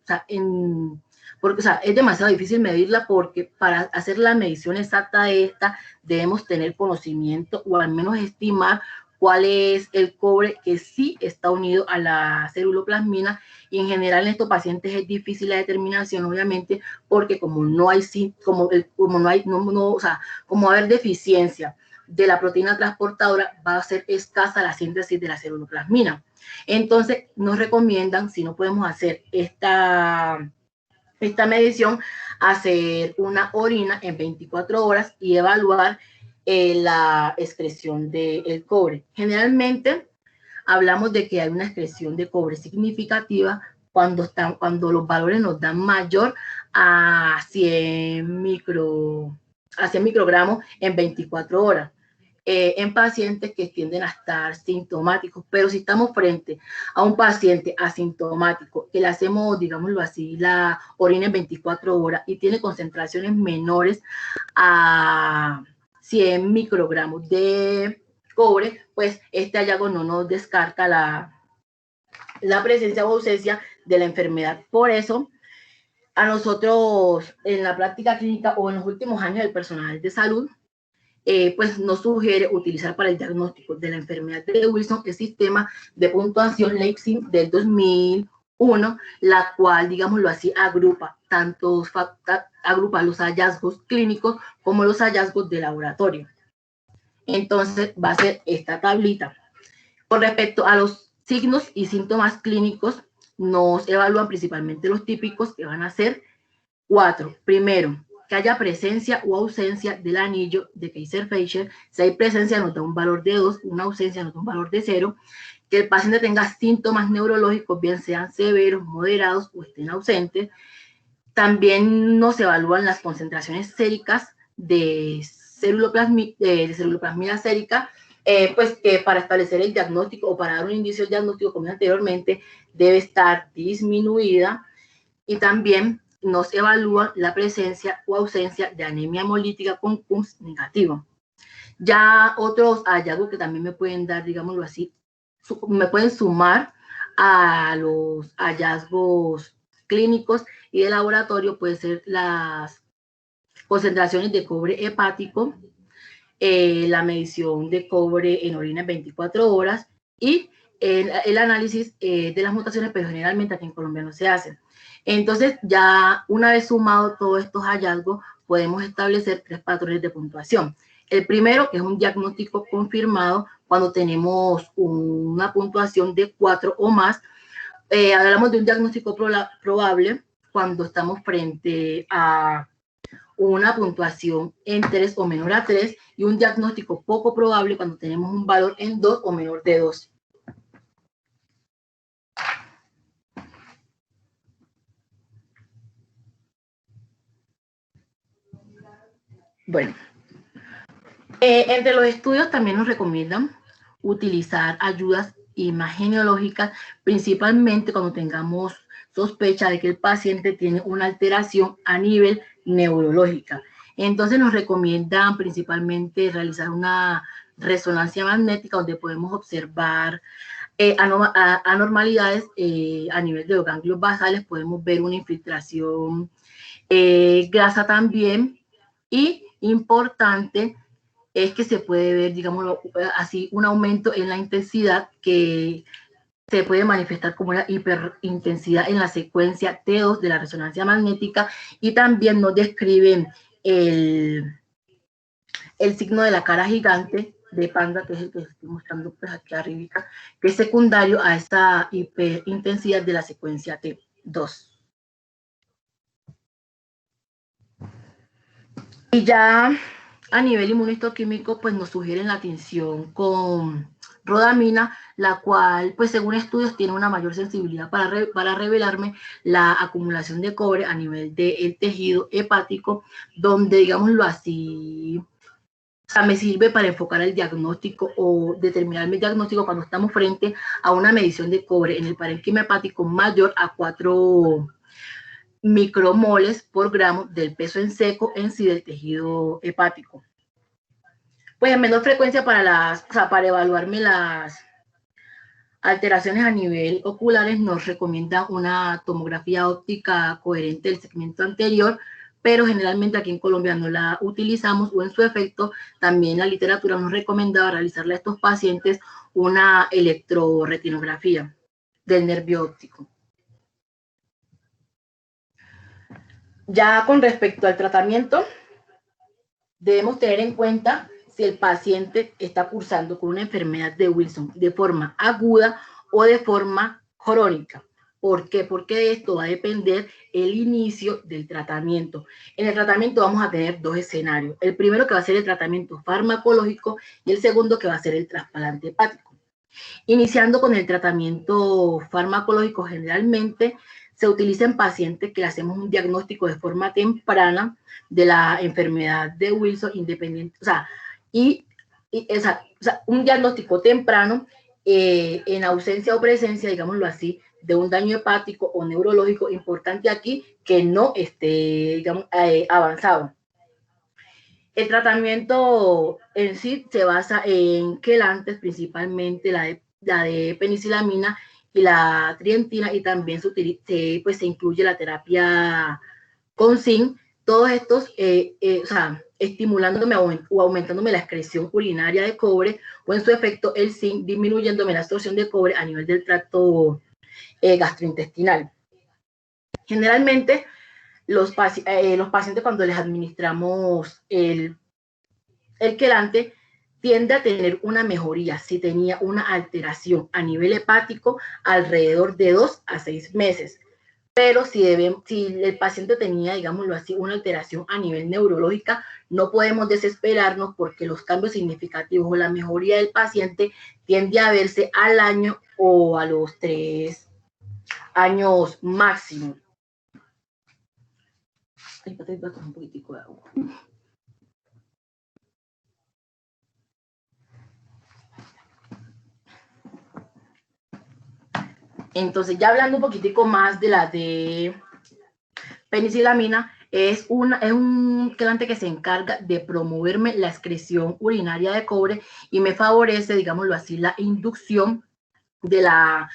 es demasiado difícil medirla porque para hacer la medición exacta de esta debemos tener conocimiento o al menos estimar cuál es el cobre que sí está unido a la ceruloplasmina, y en general en estos pacientes es difícil la determinación, obviamente, porque como no hay, como va a haber deficiencia de la proteína transportadora, va a ser escasa la síntesis de la ceruloplasmina. Entonces, nos recomiendan, si no podemos hacer esta medición, hacer una orina en 24 horas y evaluar la excreción del cobre. Generalmente, hablamos de que hay una excreción de cobre significativa cuando los valores nos dan mayor a 100 microgramos en 24 horas. En pacientes que tienden a estar sintomáticos, pero si estamos frente a un paciente asintomático que le hacemos, digámoslo así, la orina en 24 horas y tiene concentraciones menores a 100 microgramos de cobre, pues este hallazgo no nos descarta la presencia o ausencia de la enfermedad. Por eso, a nosotros en la práctica clínica o en los últimos años del personal de salud, pues nos sugiere utilizar para el diagnóstico de la enfermedad de Wilson el sistema de puntuación Leipzig del 2001, la cual, digámoslo así, agrupa los hallazgos clínicos como los hallazgos de laboratorio. Entonces va a ser esta tablita. Con respecto a los signos y síntomas clínicos, nos evalúan principalmente los típicos, que van a ser 4. Primero, que haya presencia o ausencia del anillo de Kaiser-Fleischer. Si hay presencia, nos da un valor de 2, una ausencia nos da un valor de 0. Que el paciente tenga síntomas neurológicos, bien sean severos, moderados o estén ausentes. También nos evalúan las concentraciones séricas de ceruloplasmina sérica, pues que para establecer el diagnóstico o para dar un indicio del diagnóstico, como anteriormente, debe estar disminuida. Y también nos evalúa la presencia o ausencia de anemia hemolítica con Kunz negativo. Ya otros hallazgos que también me pueden dar, digámoslo así, me pueden sumar a los hallazgos clínicos y de laboratorio pueden ser las concentraciones de cobre hepático, la medición de cobre en orina en 24 horas y el análisis de las mutaciones, pero generalmente aquí en Colombia no se hacen. Entonces, ya una vez sumado todos estos hallazgos, podemos establecer 3 patrones de puntuación. El primero, que es un diagnóstico confirmado, cuando tenemos una puntuación de 4 o más. Hablamos de un diagnóstico probable cuando estamos frente a una puntuación en 3 o menor a 3 y un diagnóstico poco probable cuando tenemos un valor en 2 o menor de 2. Bueno, entre los estudios también nos recomiendan utilizar ayudas imageneológicas, principalmente cuando tengamos sospecha de que el paciente tiene una alteración a nivel neurológica. Entonces nos recomiendan principalmente realizar una resonancia magnética donde podemos observar anormalidades a nivel de los ganglios basales, podemos ver una infiltración grasa también, y importante es que se puede ver, digamos así, un aumento en la intensidad que se puede manifestar como una hiperintensidad en la secuencia T2 de la resonancia magnética, y también nos describen el signo de la cara gigante de panda, que es el que estoy mostrando pues aquí arriba, que es secundario a esta hiperintensidad de la secuencia T2. Y ya a nivel inmunistoquímico, pues nos sugieren la tinción con rodamina, la cual, pues según estudios, tiene una mayor sensibilidad para revelarme la acumulación de cobre a nivel del tejido hepático, donde, digámoslo así, o sea, me sirve para enfocar el diagnóstico o determinar mi diagnóstico cuando estamos frente a una medición de cobre en el parénquima hepático mayor a 4 micromoles por gramo del peso en seco en sí del tejido hepático. Pues en menor frecuencia para evaluarme las alteraciones a nivel oculares nos recomienda una tomografía óptica coherente del segmento anterior, pero generalmente aquí en Colombia no la utilizamos, o en su efecto también la literatura nos recomendaba realizarle a estos pacientes una electroretinografía del nervio óptico. Ya con respecto al tratamiento, debemos tener en cuenta si el paciente está cursando con una enfermedad de Wilson de forma aguda o de forma crónica. ¿Por qué? Porque de esto va a depender el inicio del tratamiento. En el tratamiento vamos a tener 2 escenarios. El primero, que va a ser el tratamiento farmacológico, y el segundo, que va a ser el trasplante hepático. Iniciando con el tratamiento farmacológico, generalmente se utiliza en pacientes que le hacemos un diagnóstico de forma temprana de la enfermedad de Wilson, independiente, o sea, un diagnóstico temprano en ausencia o presencia, digámoslo así, de un daño hepático o neurológico. Importante aquí que no esté, digamos, avanzado. El tratamiento en sí se basa en quelantes, principalmente la de penicilamina y la trientina, y también se incluye la terapia con zinc. Todos estos, o sea, estimulándome o aumentándome la excreción urinaria de cobre, o en su efecto el zinc disminuyéndome la absorción de cobre a nivel del tracto gastrointestinal. Generalmente, los pacientes, cuando les administramos el quelante, tiende a tener una mejoría si tenía una alteración a nivel hepático alrededor de 2 a 6 meses. Pero si el paciente tenía, digámoslo así, una alteración a nivel neurológica, no podemos desesperarnos, porque los cambios significativos o la mejoría del paciente tiende a verse al año o a los 3 años máximo. Ay, voy a tomar un poquitico de agua. Entonces, ya hablando un poquitico más de la de penicilamina, es un quelante que se encarga de promoverme la excreción urinaria de cobre y me favorece, digámoslo así, la inducción de la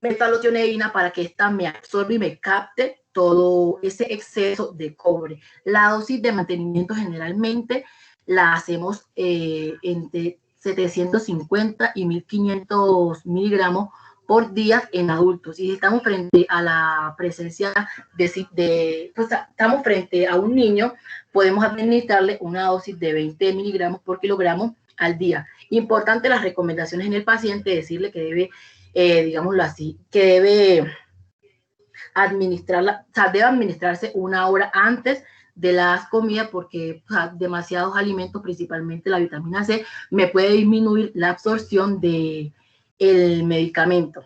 metalotioneína para que ésta me absorba y me capte todo ese exceso de cobre. La dosis de mantenimiento generalmente la hacemos entre 750 y 1500 miligramos por día en adultos. Y si estamos frente a la presencia pues, estamos frente a un niño, podemos administrarle una dosis de 20 miligramos por kilogramo al día. Importante las recomendaciones en el paciente, decirle que debe, digámoslo así, que debe administrarla, o sea, debe administrarse una hora antes de las comidas porque o sea, demasiados alimentos, principalmente la vitamina C, me puede disminuir la absorción del medicamento.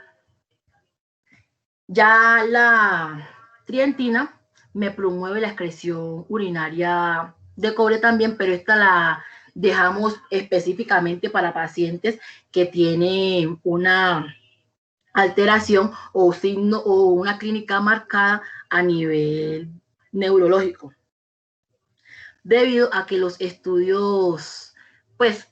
Ya la trientina me promueve la excreción urinaria de cobre también, pero esta la dejamos específicamente para pacientes que tienen una alteración o signo o una clínica marcada a nivel neurológico, debido a que los estudios, pues,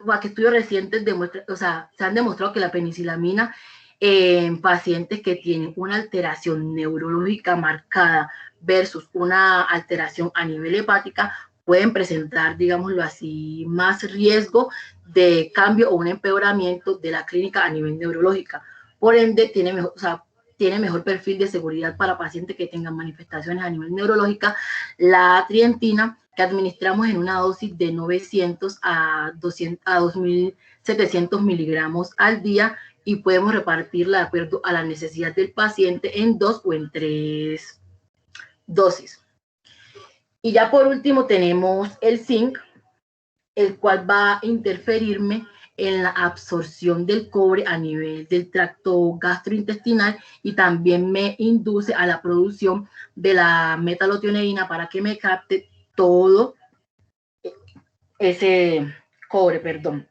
a que estudios recientes demuestran, o sea, se han demostrado que la penicilamina en pacientes que tienen una alteración neurológica marcada versus una alteración a nivel hepática pueden presentar, digámoslo así, más riesgo de cambio o un empeoramiento de la clínica a nivel neurológica. Por ende, tiene mejor, o sea, tiene mejor perfil de seguridad para pacientes que tengan manifestaciones a nivel neurológica. La trientina, que administramos en una dosis de 900 a 2700 miligramos al día, y podemos repartirla de acuerdo a la necesidad del paciente en 2 o en 3 dosis. Y ya por último tenemos el zinc, el cual va a interferirme en la absorción del cobre a nivel del tracto gastrointestinal y también me induce a la producción de la metalotioneína para que me capte todo ese cobre, perdón.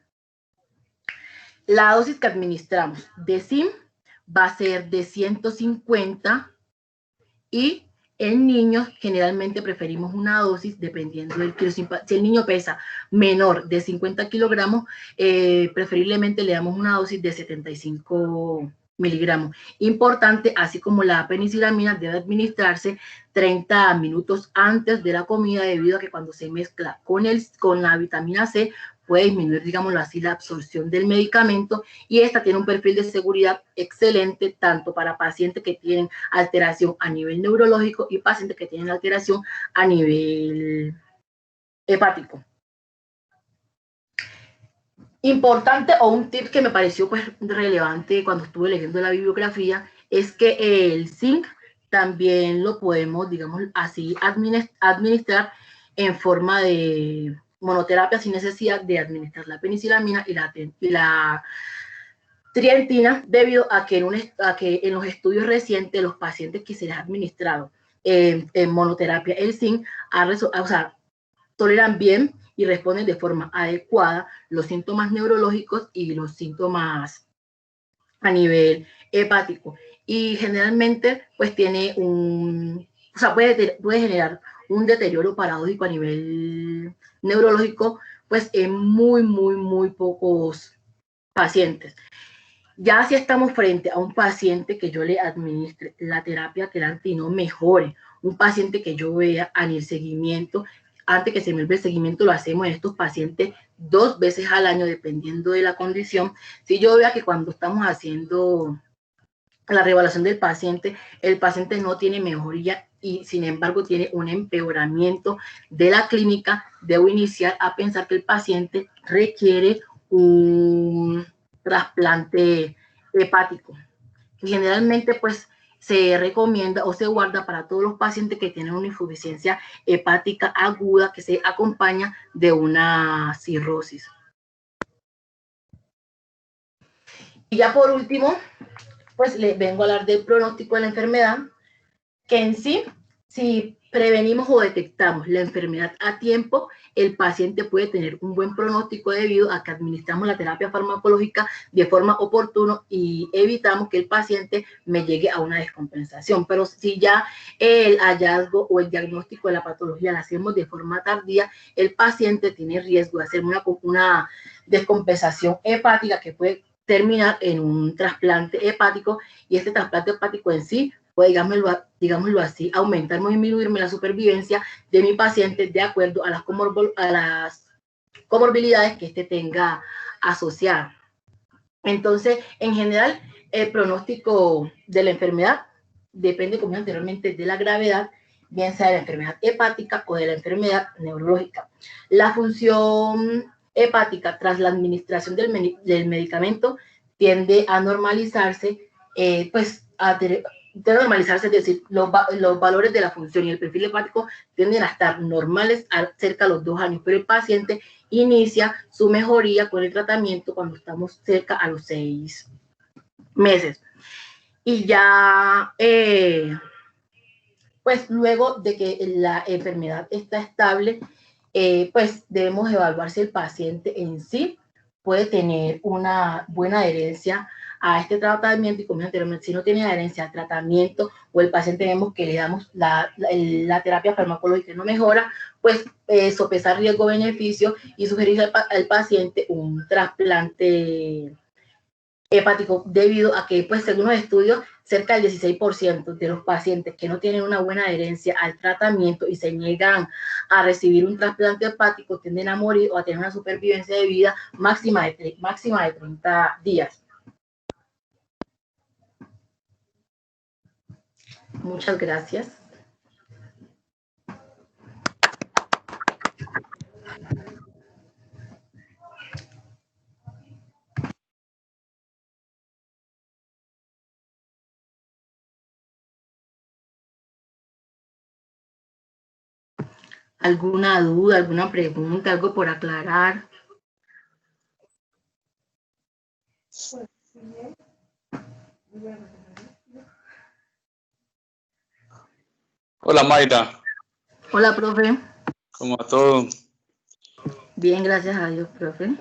La dosis que administramos de zinc va a ser de 150 y en niños generalmente preferimos una dosis dependiendo del kilo. Si el niño pesa menor de 50 kilogramos, preferiblemente le damos una dosis de 75 miligramos. Importante, así como la penicilamina debe administrarse 30 minutos antes de la comida, debido a que cuando se mezcla con la vitamina C puede disminuir, digámoslo así, la absorción del medicamento, y esta tiene un perfil de seguridad excelente tanto para pacientes que tienen alteración a nivel neurológico y pacientes que tienen alteración a nivel hepático. Importante, o un tip que me pareció pues relevante cuando estuve leyendo la bibliografía, es que el zinc también lo podemos, digamos así, administrar en forma de monoterapia sin necesidad de administrar la penicilamina y la trientina, debido a que en los estudios recientes los pacientes que se les ha administrado en monoterapia el zinc toleran bien y responden de forma adecuada los síntomas neurológicos y los síntomas a nivel hepático. Y generalmente pues tiene puede generar un deterioro paradójico a nivel neurológico pues en muy pocos pacientes. Ya si estamos frente a un paciente que yo le administre la terapia quelante y no mejore, un paciente que yo vea en el seguimiento, antes que se me olvide el seguimiento, lo hacemos en estos pacientes 2 veces al año, dependiendo de la condición. Si yo vea que cuando estamos haciendo la reevaluación del paciente, el paciente no tiene mejoría y sin embargo tiene un empeoramiento de la clínica, debo iniciar a pensar que el paciente requiere un trasplante hepático. Generalmente pues se recomienda o se guarda para todos los pacientes que tienen una insuficiencia hepática aguda que se acompaña de una cirrosis. Y ya por último, pues les vengo a hablar del pronóstico de la enfermedad, que en sí, si prevenimos o detectamos la enfermedad a tiempo, el paciente puede tener un buen pronóstico debido a que administramos la terapia farmacológica de forma oportuna y evitamos que el paciente me llegue a una descompensación. Pero si ya el hallazgo o el diagnóstico de la patología lo hacemos de forma tardía, el paciente tiene riesgo de hacer una descompensación hepática que puede terminar en un trasplante hepático, y este trasplante hepático en sí puede, digámoslo así, aumentar o disminuirme la supervivencia de mi paciente de acuerdo a las comorbilidades que este tenga asociadas. Entonces, en general, el pronóstico de la enfermedad depende, como anteriormente, de la gravedad, bien sea de la enfermedad hepática o de la enfermedad neurológica. La función hepática tras la administración del medicamento tiende a normalizarse, pues de normalizarse, es decir, los valores de la función y el perfil hepático tienden a estar normales cerca de los 2 años, pero el paciente inicia su mejoría con el tratamiento cuando estamos cerca a los 6 meses. Y ya, pues luego de que la enfermedad está estable, pues debemos evaluar si el paciente en sí puede tener una buena adherencia a este tratamiento, y como anteriormente, si no tiene adherencia al tratamiento o el paciente vemos que le damos la terapia farmacológica y no mejora, pues sopesar riesgo-beneficio y sugerir al paciente un trasplante hepático, debido a que, pues, según los estudios, cerca del 16% de los pacientes que no tienen una buena adherencia al tratamiento y se niegan a recibir un trasplante hepático tienden a morir o a tener una supervivencia de vida máxima de 30 días. Muchas gracias. ¿Alguna duda, alguna pregunta, algo por aclarar?
Hola Mayra.
Hola, profe.
¿Cómo va todo?
Bien, gracias a Dios, profe.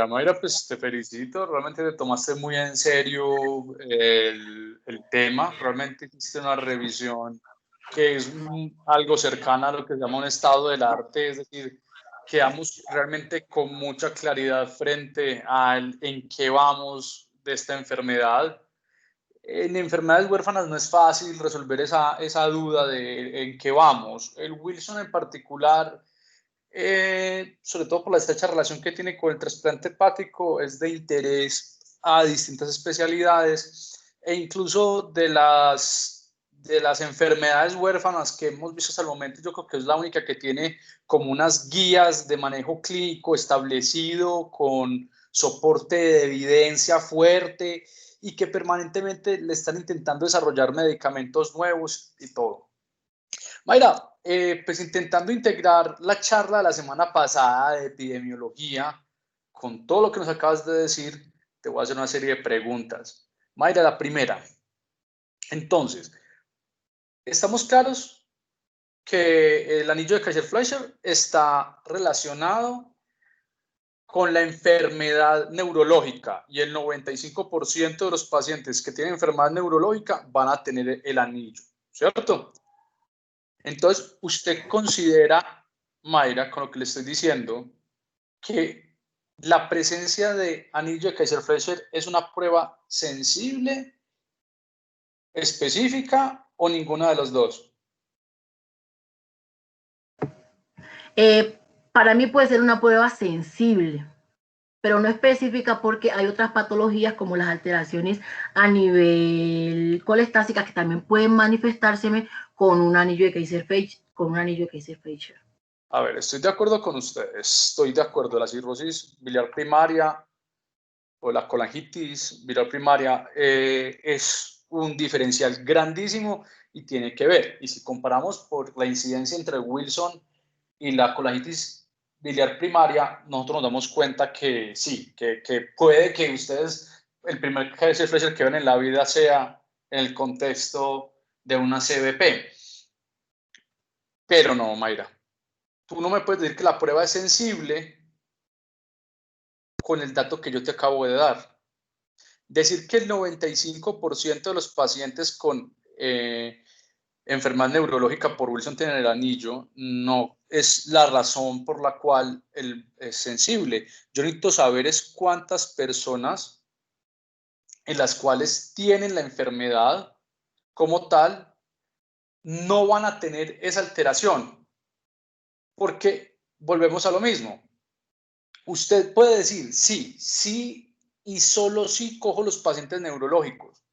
Mayra, pues te felicito, realmente te tomaste muy en serio el tema, realmente hiciste una revisión que es algo cercana a lo que se llama un estado del arte, es decir, quedamos realmente con mucha claridad frente a en qué vamos de esta enfermedad. En enfermedades huérfanas no es fácil resolver esa duda de en qué vamos. El Wilson en particular, sobre todo por la estrecha relación que tiene con el trasplante hepático, es de interés a distintas especialidades, e incluso de las enfermedades huérfanas que hemos visto hasta el momento, yo creo que es la única que tiene como unas guías de manejo clínico establecido, con soporte de evidencia fuerte, y que permanentemente le están intentando desarrollar medicamentos nuevos y todo. Mayra, pues intentando integrar la charla de la semana pasada de epidemiología con todo lo que nos acabas de decir, te voy a hacer una serie de preguntas. Mayra, la primera. Entonces, ¿estamos claros que el anillo de Kaiser-Fleischer está relacionado con la enfermedad neurológica, y el 95% de los pacientes que tienen enfermedad neurológica van a tener el anillo, ¿cierto? Entonces, ¿usted considera, Mayra, con lo que le estoy diciendo, que la presencia de anillo de Kaiser-Fleischer es una prueba sensible, específica, o ninguna de las dos?
Para mí puede ser una prueba sensible, pero no específica, porque hay otras patologías como las alteraciones a nivel colestásicas que también pueden manifestárseme con un anillo de Kaiser-Fleischer.
A ver, estoy de acuerdo con ustedes. Estoy de acuerdo. La cirrosis biliar primaria o la colangitis biliar primaria es un diferencial grandísimo y tiene que ver. Y si comparamos por la incidencia entre Wilson y la colangitis biliar primaria, nosotros nos damos cuenta que sí, que puede que ustedes el primer Kaiser-Fleischer que ven en la vida sea en el contexto de una CBP. Pero no, Mayra, tú no me puedes decir que la prueba es sensible con el dato que yo te acabo de dar. Decir que el 95% de los pacientes con enfermedad neurológica por Wilson tienen el anillo no es la razón por la cual es sensible. Yo necesito saber es cuántas personas en las cuales tienen la enfermedad como tal, no van a tener esa alteración, porque volvemos a lo mismo. Usted puede decir, sí, sí y solo sí cojo los pacientes neurológicos.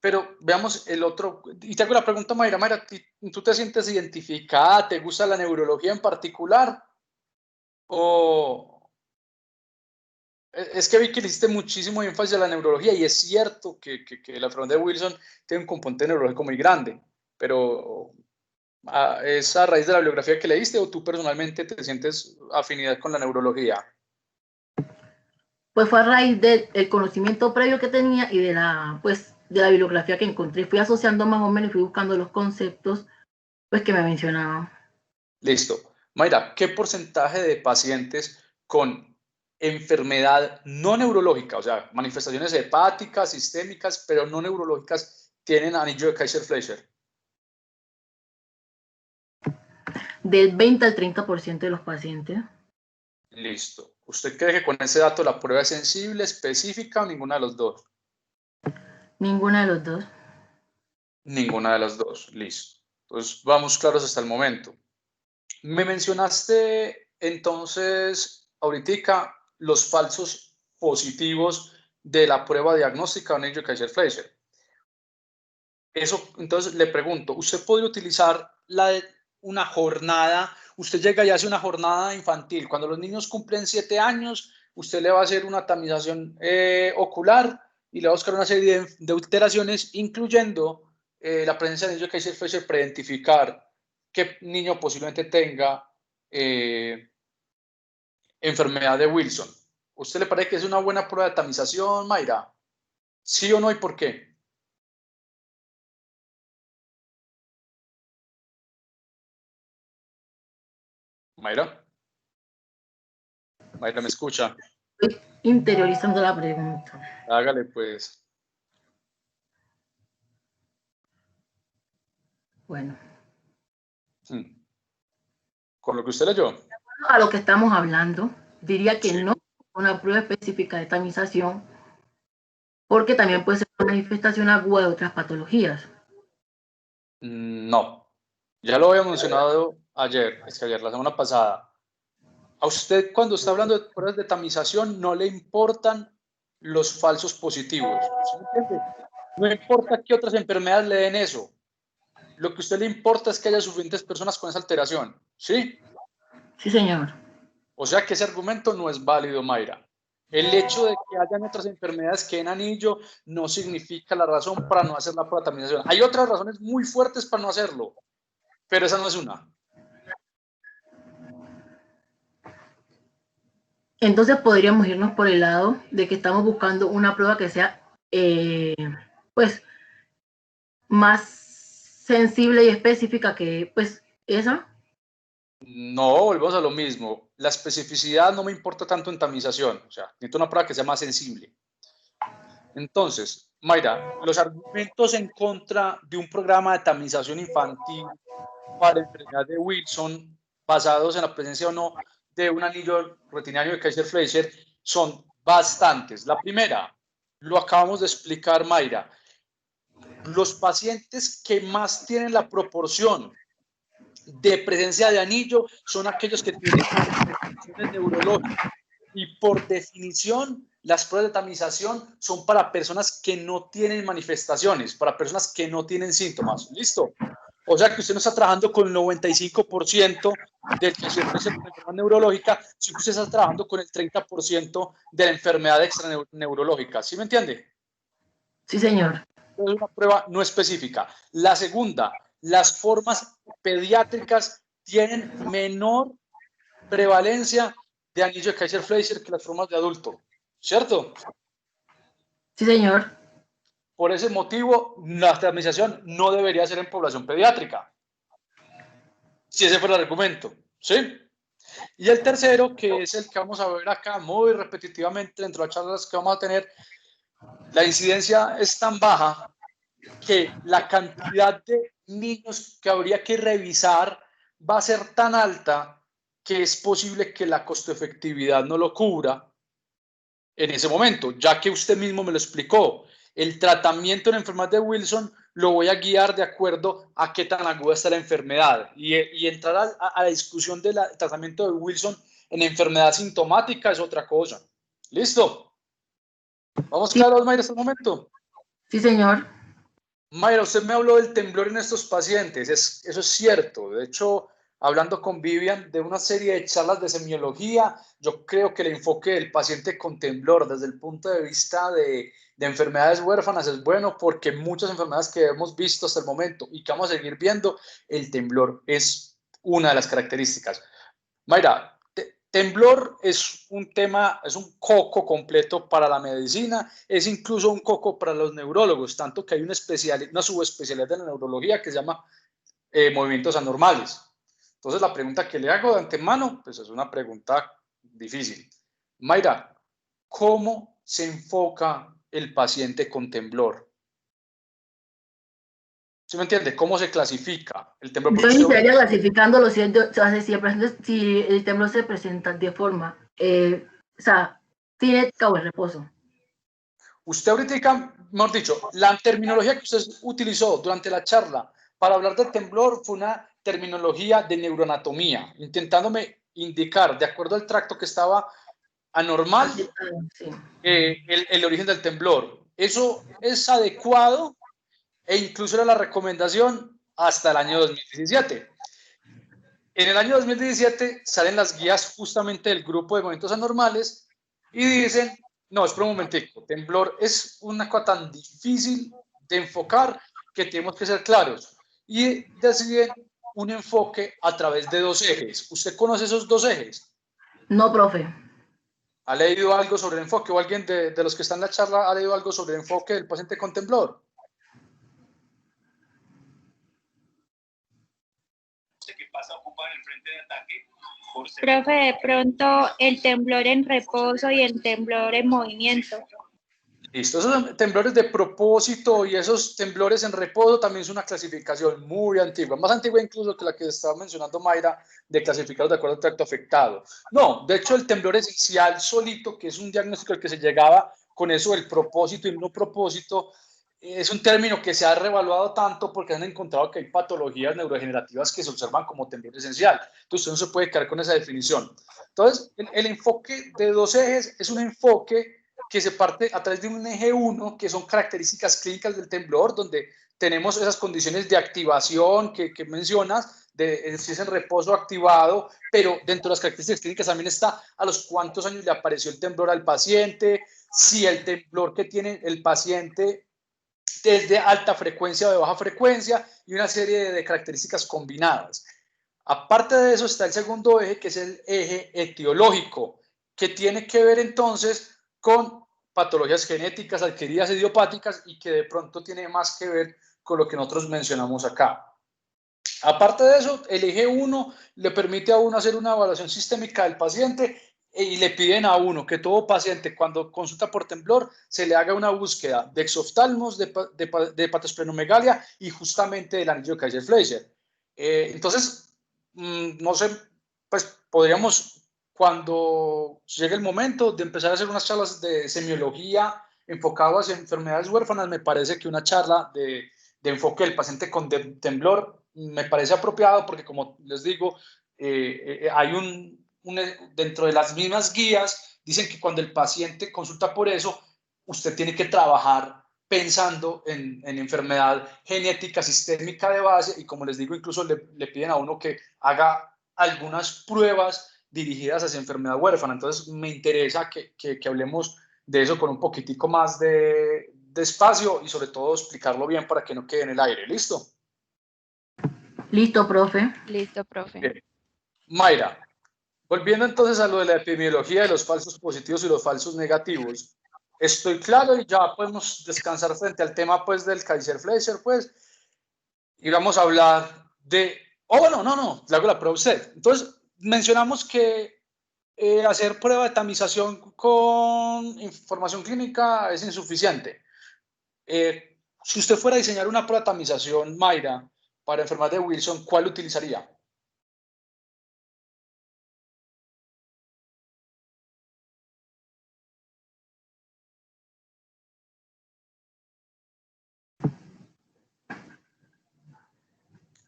Pero veamos el otro, y te hago la pregunta, Mayra. Mayra, ¿tú te sientes identificada? ¿Te gusta la neurología en particular? ¿O es que vi que le hiciste muchísimo énfasis a la neurología y es cierto que la enfermedad de Wilson tiene un componente neurológico muy grande, pero ¿es a raíz de la bibliografía que leíste o tú personalmente te sientes afinidad con la neurología?
Pues fue a raíz del conocimiento previo que tenía y pues, de la bibliografía que encontré. Fui asociando más o menos y fui buscando los conceptos pues, que me mencionaban.
Listo. Mayra, ¿qué porcentaje de pacientes con enfermedad no neurológica, o sea, manifestaciones hepáticas, sistémicas, pero no neurológicas, tienen anillo de Kaiser-Fleischer?
Del 20 al 30% de los pacientes.
Listo. ¿Usted cree que con ese dato la prueba es sensible, específica o ninguna de los dos?
Ninguna de los dos.
Ninguna de las dos. Listo. Entonces, vamos claros hasta el momento. Me mencionaste entonces, ahorita, los falsos positivos de la prueba diagnóstica de anillo de Kaiser-Fleischer. Eso, entonces le pregunto, ¿usted podría utilizar una jornada? Usted llega y hace una jornada infantil. Cuando los niños cumplen 7 años, usted le va a hacer una tamización ocular y le va a buscar una serie de alteraciones, incluyendo la presencia de anillo de Kaiser-Fleischer para identificar qué niño posiblemente tenga enfermedad de Wilson. ¿Usted le parece que es una buena prueba de tamización, Mayra? ¿Sí o no y por qué? Mayra. Mayra, ¿me escucha?
Estoy interiorizando la pregunta.
Hágale pues.
Bueno.
Con lo que usted leyó.
A lo que estamos hablando, diría que
Sí.
no una prueba específica de tamización, porque también puede ser una manifestación aguda de otras patologías.
No. Ya lo había mencionado ayer, la semana pasada. A usted, cuando está hablando de pruebas de tamización, no le importan los falsos positivos. ¿Sí me entiende? No importa qué otras enfermedades le den eso. Lo que a usted le importa es que haya suficientes personas con esa alteración. ¿Sí?
Sí, señor.
O sea que ese argumento no es válido, Mayra. El hecho de que hayan otras enfermedades que en anillo no significa la razón para no hacer la prueba de tamización. Hay otras razones muy fuertes para no hacerlo, pero esa no es una.
Entonces podríamos irnos por el lado de que estamos buscando una prueba que sea pues más sensible y específica que pues esa.
No, volvemos a lo mismo. La especificidad no me importa tanto en tamización. O sea, necesito una prueba que sea más sensible. Entonces, Mayra, los argumentos en contra de un programa de tamización infantil para enfermedad de Wilson, basados en la presencia o no de un anillo retiniano de Kaiser-Fleischer, son bastantes. La primera, lo acabamos de explicar, Mayra. Los pacientes que más tienen la proporción de presencia de anillo son aquellos que tienen manifestaciones neurológicas. Y por definición, las pruebas de tamización son para personas que no tienen manifestaciones, para personas que no tienen síntomas. ¿Listo? O sea que usted no está trabajando con el 95% del Kaiser-Fleischer con enfermedad neurológica, sino que usted está trabajando con el 30% de la enfermedad extraneurológica. ¿Sí me entiende?
Sí, señor.
Es una prueba no específica. La segunda, las formas pediátricas tienen menor prevalencia de anillo de Kaiser-Fleischer que las formas de adulto, ¿cierto?
Sí, señor.
Por ese motivo, la tamización no debería ser en población pediátrica, si ese fuera el argumento, ¿sí? Y el tercero, que es el que vamos a ver acá muy repetitivamente dentro de las charlas que vamos a tener, la incidencia es tan baja que la cantidad de niños que habría que revisar va a ser tan alta que es posible que la costo-efectividad no lo cubra. en ese momento, ya que usted mismo me lo explicó. El tratamiento de la enfermedad de Wilson lo voy a guiar de acuerdo a qué tan aguda está la enfermedad y entrar a la discusión del tratamiento de Wilson en enfermedad sintomática es otra cosa. ¿Listo? ¿Vamos
Sí,
claros, Mayra, hasta el momento?
sí, señor.
Mayra, usted me habló del temblor en estos pacientes, eso es cierto. De hecho, hablando con Vivian de una serie de charlas de semiología, yo creo que el enfoque del paciente con temblor desde el punto de vista de enfermedades huérfanas es bueno porque muchas enfermedades que hemos visto hasta el momento y que vamos a seguir viendo, el temblor es una de las características. Mayra, temblor es un tema, es un coco completo para la medicina, es incluso un coco para los neurólogos, tanto que hay una subespecialidad de la neurología que se llama movimientos anormales. Entonces, la pregunta que le hago de antemano, pues es una pregunta difícil. Mayra, ¿cómo se enfoca el paciente con temblor? ¿Sí me entiende? ¿Cómo se clasifica el temblor?
Yo
Porque usted
iniciaría clasificándolo si el temblor se presenta de forma, cinética o en reposo.
Usted ahorita, mejor dicho, la terminología que usted utilizó durante la charla para hablar del temblor fue una terminología de neuroanatomía, intentándome indicar, de acuerdo al tracto que estaba anormal,
Sí.
el origen del temblor. Eso es adecuado e incluso era la recomendación hasta el año 2017. En el año 2017 salen las guías justamente del grupo de movimientos anormales y dicen, no, espera un momentico, temblor es una cosa tan difícil de enfocar que tenemos que ser claros. Y deciden un enfoque a través de dos ejes. ¿Usted conoce esos dos ejes?
No, profe.
¿Ha leído algo sobre el enfoque o alguien de los que están en la charla ha leído algo sobre el enfoque del paciente con temblor?
Que pasa ocupan el frente de ataque. Profe, de pronto el temblor en reposo y el temblor en movimiento.
Listo, esos temblores de propósito y esos temblores en reposo también es una clasificación muy antigua, más antigua incluso que la que estaba mencionando Mayra, de clasificar de acuerdo al tracto afectado. No, de hecho el temblor esencial solito, que es un diagnóstico al que se llegaba con eso del propósito y no propósito, es un término que se ha revaluado tanto porque han encontrado que hay patologías neurodegenerativas que se observan como temblor esencial. Entonces usted no se puede quedar con esa definición. Entonces, el enfoque de dos ejes es un enfoque que se parte a través de un eje 1, que son características clínicas del temblor, donde tenemos esas condiciones de activación que mencionas, de si es en reposo activado, pero dentro de las características clínicas también está a los cuántos años le apareció el temblor al paciente, si el temblor que tiene el paciente es de alta frecuencia o de baja frecuencia y una serie de características combinadas. Aparte de eso está el segundo eje, que es el eje etiológico, que tiene que ver entonces con patologías genéticas adquiridas idiopáticas y que de pronto tiene más que ver con lo que nosotros mencionamos acá. Aparte de eso, el eje 1 le permite a uno hacer una evaluación sistémica del paciente y le piden a uno que todo paciente cuando consulta por temblor se le haga una búsqueda de exoftalmos, de patosplenomegalia y justamente del anillo Kaiser-Fleischer. Entonces, no sé, pues podríamos, cuando llegue el momento de empezar a hacer unas charlas de semiología enfocadas en enfermedades huérfanas, me parece que una charla de enfoque del paciente con temblor me parece apropiado porque, como les digo, hay dentro de las mismas guías, dicen que cuando el paciente consulta por eso, usted tiene que trabajar pensando en enfermedad genética sistémica de base y, como les digo, incluso le piden a uno que haga algunas pruebas dirigidas hacia enfermedad huérfana. Entonces, me interesa que hablemos de eso con un poquitico más de espacio y sobre todo explicarlo bien para que no quede en el aire. ¿Listo?
Listo, profe.
Listo, profe.
Bien. Mayra, volviendo entonces a lo de la epidemiología de los falsos positivos y los falsos negativos, estoy claro y ya podemos descansar frente al tema pues del Kaiser-Fleischer pues y vamos a hablar de, bueno, no, le hago la prueba a usted. Entonces, mencionamos que hacer prueba de tamización con información clínica es insuficiente. Si usted fuera a diseñar una prueba de tamización, Mayra, para enfermedad de Wilson, ¿cuál utilizaría?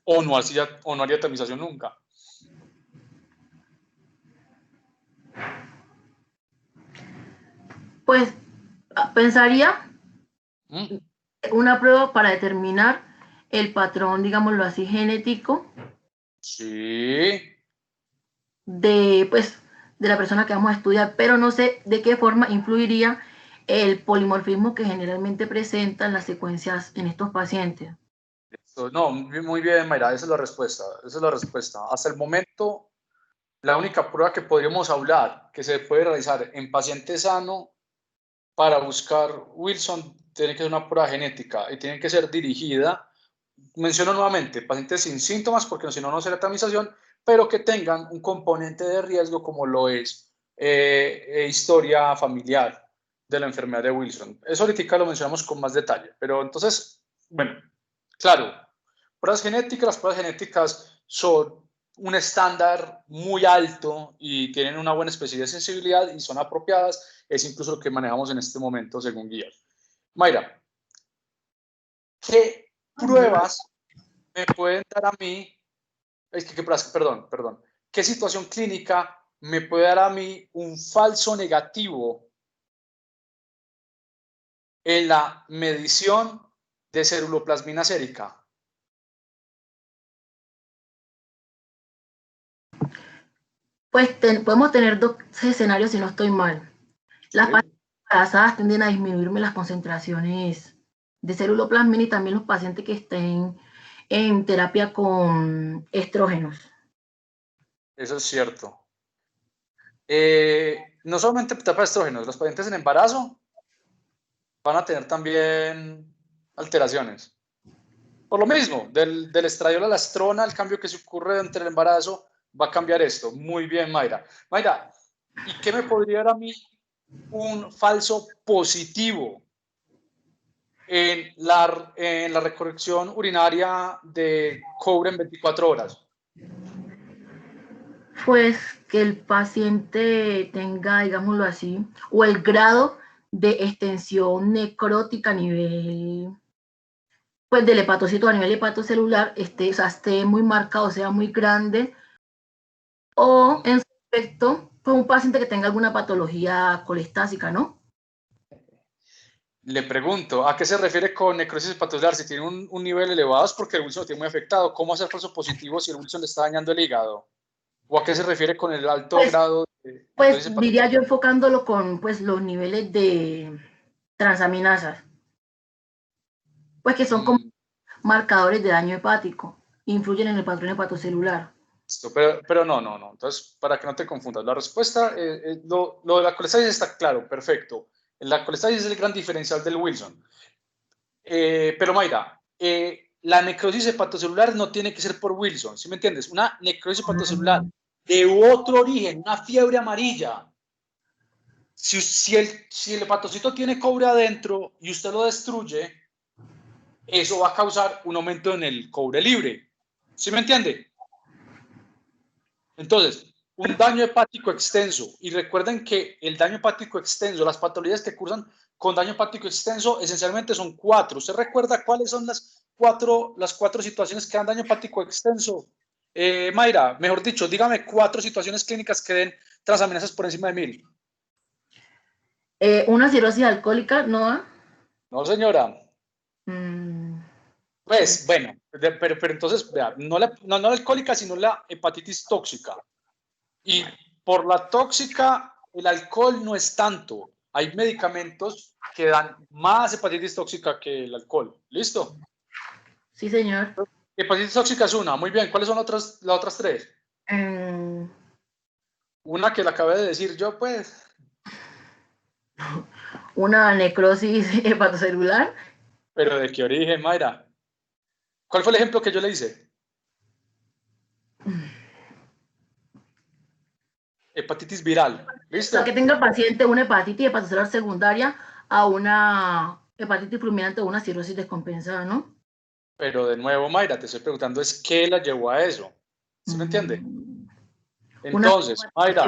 o no haría tamización nunca.
Pues pensaría una prueba para determinar el patrón, digámoslo así, genético.
Sí.
De la persona que vamos a estudiar, pero no sé de qué forma influiría el polimorfismo que generalmente presentan las secuencias en estos pacientes.
No, muy bien, Mayra, esa es la respuesta. Esa es la respuesta. Hasta el momento, la única prueba que podríamos hablar que se puede realizar en paciente sano para buscar Wilson tiene que ser una prueba genética y tiene que ser dirigida, menciono nuevamente, pacientes sin síntomas, porque si no, no será tamización, pero que tengan un componente de riesgo como lo es historia familiar de la enfermedad de Wilson. Eso ahorita lo mencionamos con más detalle, pero entonces, bueno, claro, pruebas genéticas, las pruebas genéticas son un estándar muy alto y tienen una buena especie de sensibilidad y son apropiadas, es incluso lo que manejamos en este momento según guía. Mayra, ¿qué pruebas me pueden dar a mí, perdón, qué situación clínica me puede dar a mí un falso negativo en la medición de ceruloplasmina sérica?
Pues podemos tener dos escenarios si no estoy mal. Las pacientes embarazadas tienden a disminuirme las concentraciones de ceruloplasmina y también los pacientes que estén en terapia con estrógenos.
Eso es cierto. No solamente terapia de estrógenos, los pacientes en embarazo van a tener también alteraciones. Por lo mismo, del estradiol a la estrona, el cambio que se ocurre entre el embarazo va a cambiar esto. Muy bien, Mayra. Mayra, ¿y qué me podría dar a mí un falso positivo en la recolección urinaria de cobre en 24 horas?
Pues que el paciente tenga, digámoslo así, o el grado de extensión necrótica a nivel, pues del hepatocito, a nivel hepatocelular, esté muy marcado, sea muy grande, o en su efecto, pues un paciente que tenga alguna patología colestásica, ¿no?
Le pregunto, ¿a qué se refiere con necrosis hepatocelular? Si tiene un nivel elevado es porque el Wilson lo tiene muy afectado. ¿Cómo hacer falso positivo si el Wilson le está dañando el hígado? ¿O a qué se refiere con el alto grado de necrosis hepatocelular?
Diría yo enfocándolo con pues, los niveles de transaminasas, pues que son como marcadores de daño hepático, influyen en el patrón hepatocelular.
Pero no. Entonces, para que no te confundas, la respuesta, lo de la colestasis está claro, perfecto. La colestasis es el gran diferencial del Wilson. Pero Mayra, la necrosis hepatocelular no tiene que ser por Wilson, ¿sí me entiendes? Una necrosis hepatocelular de otro origen, una fiebre amarilla. Si el hepatocito tiene cobre adentro y usted lo destruye, eso va a causar un aumento en el cobre libre. ¿Sí me entiende? Entonces, un daño hepático extenso, y recuerden que el daño hepático extenso, las patologías que cursan con daño hepático extenso, esencialmente son 4. ¿Usted recuerda cuáles son las cuatro situaciones que dan daño hepático extenso? Mayra, mejor dicho, dígame 4 situaciones clínicas que den transaminasas por encima de 1000.
Una cirrosis alcohólica, ¿no?
No, señora. Pues, bueno, pero entonces, vea, no la alcohólica, sino la hepatitis tóxica. Y por la tóxica, el alcohol no es tanto. Hay medicamentos que dan más hepatitis tóxica que el alcohol. ¿Listo?
Sí, señor.
Hepatitis tóxica es una. Muy bien. ¿Cuáles son las otras 3? Una que la acabé de decir yo, pues.
Una necrosis hepatocelular.
¿Pero de qué origen, Mayra? ¿Cuál fue el ejemplo que yo le hice? Hepatitis viral. ¿Listo?
Que tenga el paciente una hepatitis hepatocelular secundaria a una hepatitis fulminante o una cirrosis descompensada, ¿no?
Pero de nuevo, Mayra, te estoy preguntando es qué la llevó a eso. ¿Sí me entiende? Entonces, Mayra,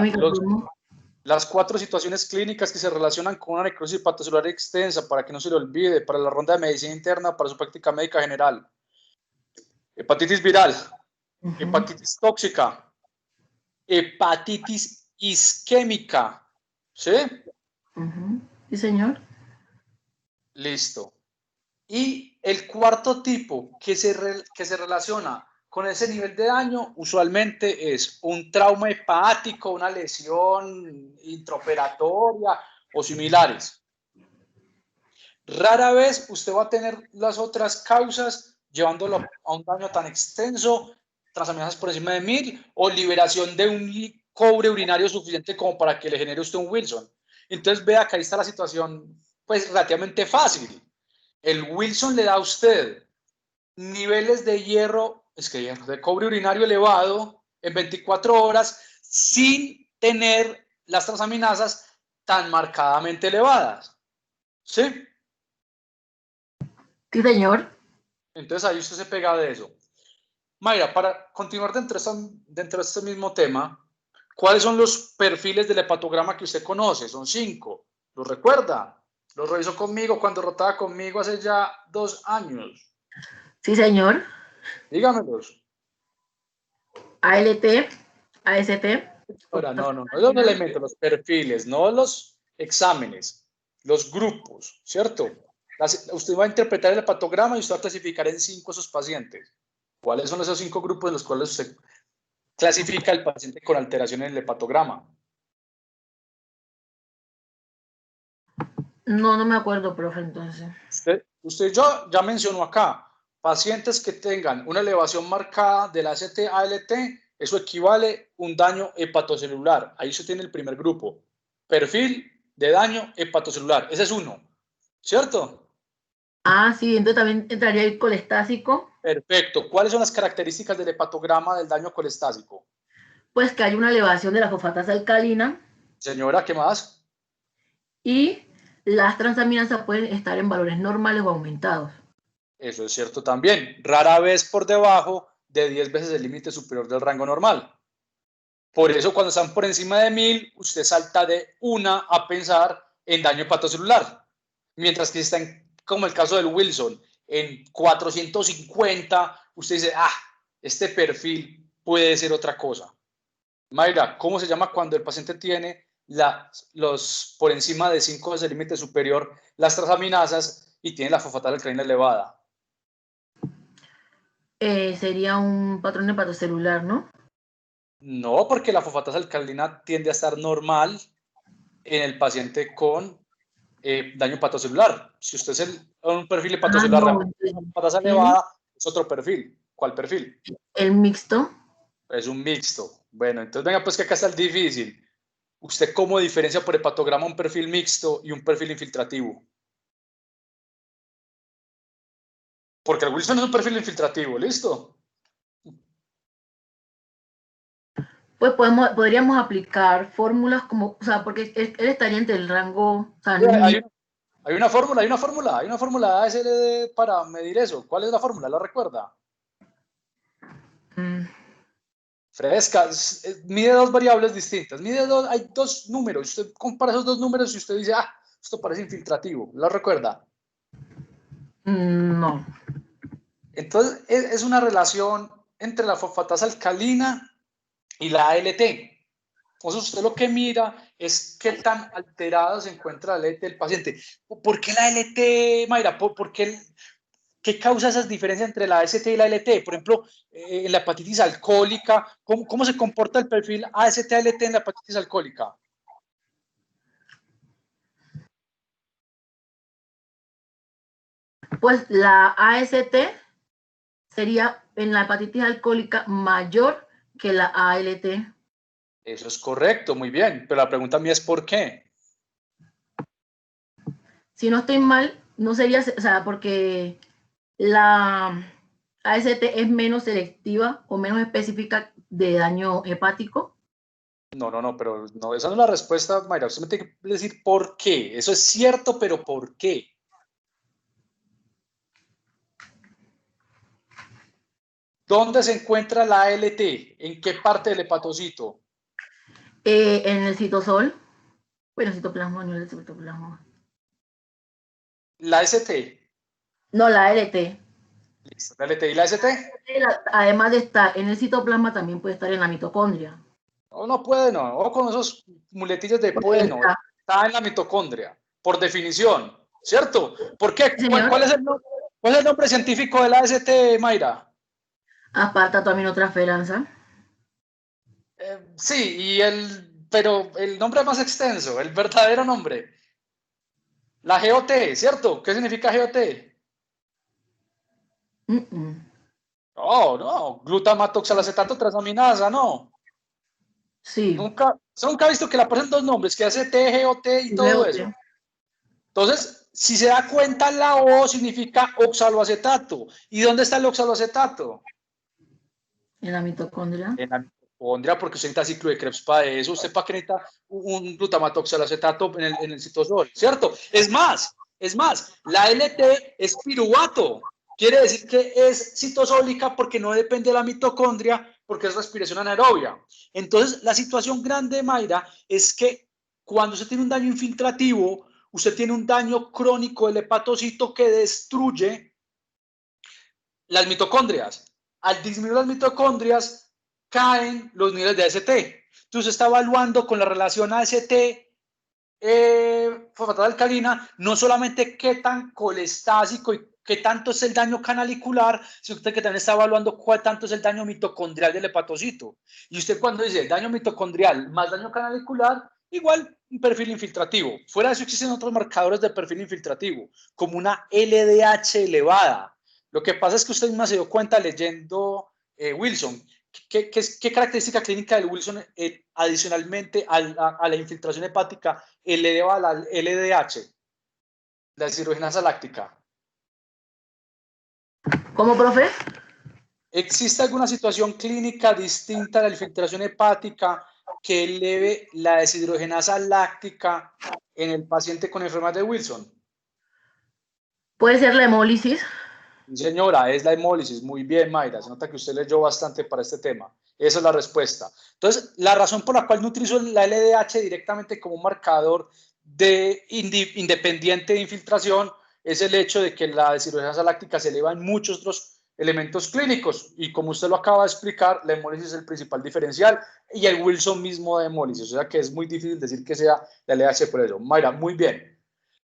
las 4 situaciones clínicas que se relacionan con una necrosis hepatocelular extensa, para que no se le olvide, para la ronda de medicina interna, para su práctica médica general. hepatitis viral,
Ujú.
hepatitis tóxica, hepatitis isquémica, ¿sí?
Ujú. Sí, señor.
Listo. Y el cuarto tipo que se relaciona con ese nivel de daño usualmente es un trauma hepático, una lesión intraoperatoria o similares. Rara vez usted va a tener las otras causas llevándolo a un daño tan extenso, transaminasas por encima de 1000 o liberación de un cobre urinario suficiente como para que le genere usted un Wilson. Entonces vea que ahí está la situación pues relativamente fácil. El Wilson le da a usted niveles de hierro, de cobre urinario elevado en 24 horas sin tener las transaminasas tan marcadamente elevadas. ¿Sí?
Sí, señor.
Entonces ahí usted se pega de eso. Mayra, para continuar dentro de este mismo tema, ¿cuáles son los perfiles del hepatograma que usted conoce? Son 5. ¿Los recuerda? Los revisó conmigo cuando rotaba conmigo hace ya 2 años.
Sí, señor.
Dígamelos.
ALT, AST.
Ahora, no, los elementos, los perfiles, no los exámenes, los grupos, ¿cierto? Usted va a interpretar el hepatograma y usted va a clasificar en 5 esos pacientes. ¿Cuáles son esos 5 grupos en los cuales usted clasifica al paciente con alteración en el hepatograma?
No, no me acuerdo, profe, entonces.
Usted ya mencionó acá, pacientes que tengan una elevación marcada del AST-ALT, eso equivale a un daño hepatocelular. Ahí se tiene el primer grupo. Perfil de daño hepatocelular. Ese es uno, ¿cierto?
Ah, sí, entonces también entraría el colestásico.
Perfecto. ¿Cuáles son las características del hepatograma del daño colestásico?
Pues que hay una elevación de la fosfatasa alcalina
Señora, ¿qué más?
y las transaminasas pueden estar en valores normales o aumentados.
Eso es cierto también. Rara vez por debajo de 10 veces el límite superior del rango normal. Por eso cuando están por encima de 1000, usted salta de una a pensar en daño hepatocelular. Mientras que si está como el caso del Wilson, en 450, usted dice, este perfil puede ser otra cosa. Mayra, ¿cómo se llama cuando el paciente tiene por encima de 5 veces el límite superior las transaminasas y tiene la fosfatasa alcalina elevada?
Sería un patrón hepatocelular, ¿no?
No, porque la fosfatasa alcalina tiende a estar normal en el paciente con daño hepatocelular. Si usted es un perfil hepatocelular
No,
de fosfatasa
¿el,
elevada, es otro perfil. ¿Cuál perfil?
el mixto?
Es un mixto. Bueno, entonces venga, pues que acá está el difícil. ¿Usted cómo diferencia por hepatograma un perfil mixto y un perfil infiltrativo? Porque el Wilson es un perfil infiltrativo, ¿listo?
Pues podríamos aplicar fórmulas como, o sea, porque él estaría entre el rango, o sea,
Hay una fórmula ASLD para medir eso. ¿Cuál es la fórmula? ¿La recuerda? Fresca, mide dos variables distintas, hay dos números, usted compara esos dos números y usted dice, esto parece infiltrativo, ¿lo recuerda?
no.
Entonces, es una relación entre la fosfatasa alcalina y la ALT. Entonces, usted lo que mira es qué tan alterada se encuentra la ALT del paciente. ¿Por qué la ALT, Mayra? ¿Qué causa esas diferencias entre la AST y la ALT? Por ejemplo, en la hepatitis alcohólica, ¿cómo se comporta el perfil AST-ALT en la hepatitis alcohólica?
Pues la AST sería en la hepatitis alcohólica mayor que la ALT.
Eso es correcto, muy bien, pero la pregunta mía es ¿por qué?
Si no estoy mal, no sería, o sea, porque la AST es menos selectiva o menos específica de daño hepático.
No, pero no, esa no es la respuesta, Mayra. Usted me tiene que decir por qué. Eso es cierto, pero ¿por qué? ¿Dónde se encuentra la ALT? ¿En qué parte del hepatocito?
En el citosol, bueno, citoplasma, no el citoplasma.
La ST.
No, la ALT.
Listo. ¿La LT y la ST?
Además de estar en el citoplasma, también puede estar en la mitocondria.
No, no puede, no. O con esos muletillos de puede, no. Está en la mitocondria, por definición, ¿cierto? ¿Por qué?
Sí,
¿Cuál es el nombre científico de la ST, Mayra?
Aspartatoaminotransferasa.
Sí, pero el nombre más extenso, el verdadero nombre. La GOT, ¿cierto? ¿Qué significa GOT? No, glutamatoxalacetato transaminasa, no.
Sí.
Nunca ha visto que le aparecen dos nombres, que hace T, GOT y todo eso. Entonces, si se da cuenta, la O significa oxaloacetato. ¿Y dónde está el oxaloacetato?
En la mitocondria.
En la mitocondria, porque usted necesita ciclo de Krebs para eso. ¿Usted para qué necesita un glutamatoxalacetato en el citosol? ¿Cierto? Es más, la LT es piruvato. Quiere decir que es citosólica porque no depende de la mitocondria, porque es respiración anaerobia. Entonces, la situación grande, Mayra, es que cuando usted tiene un daño infiltrativo, usted tiene un daño crónico del hepatocito que destruye las mitocondrias. Al disminuir las mitocondrias, caen los niveles de AST. Entonces, está evaluando con la relación AST fosfato de alcalina, no solamente qué tan colestásico y qué tanto es el daño canalicular, sino que también está evaluando cuál tanto es el daño mitocondrial del hepatocito. Y usted cuando dice daño mitocondrial más daño canalicular, igual un perfil infiltrativo. Fuera de eso existen otros marcadores de perfil infiltrativo, como una LDH elevada. Lo que pasa es que usted misma se dio cuenta leyendo Wilson. ¿Qué característica clínica del Wilson adicionalmente a la infiltración hepática eleva la LDH, la deshidrogenasa láctica?
¿Cómo, profe?
¿Existe alguna situación clínica distinta de la infiltración hepática que eleve la deshidrogenasa láctica en el paciente con enfermedad de Wilson?
Puede ser la hemólisis.
Señora, es la hemólisis. Muy bien, Mayra. Se nota que usted leyó bastante para este tema. Esa es la respuesta. Entonces, la razón por la cual no utilizo la LDH directamente como un marcador independiente de infiltración es el hecho de que la deshidrogenasa láctica se eleva en muchos otros elementos clínicos. Y como usted lo acaba de explicar, la hemólisis es el principal diferencial y el Wilson mismo de hemólisis. O sea que es muy difícil decir que sea la LDH por eso. Mayra, muy bien.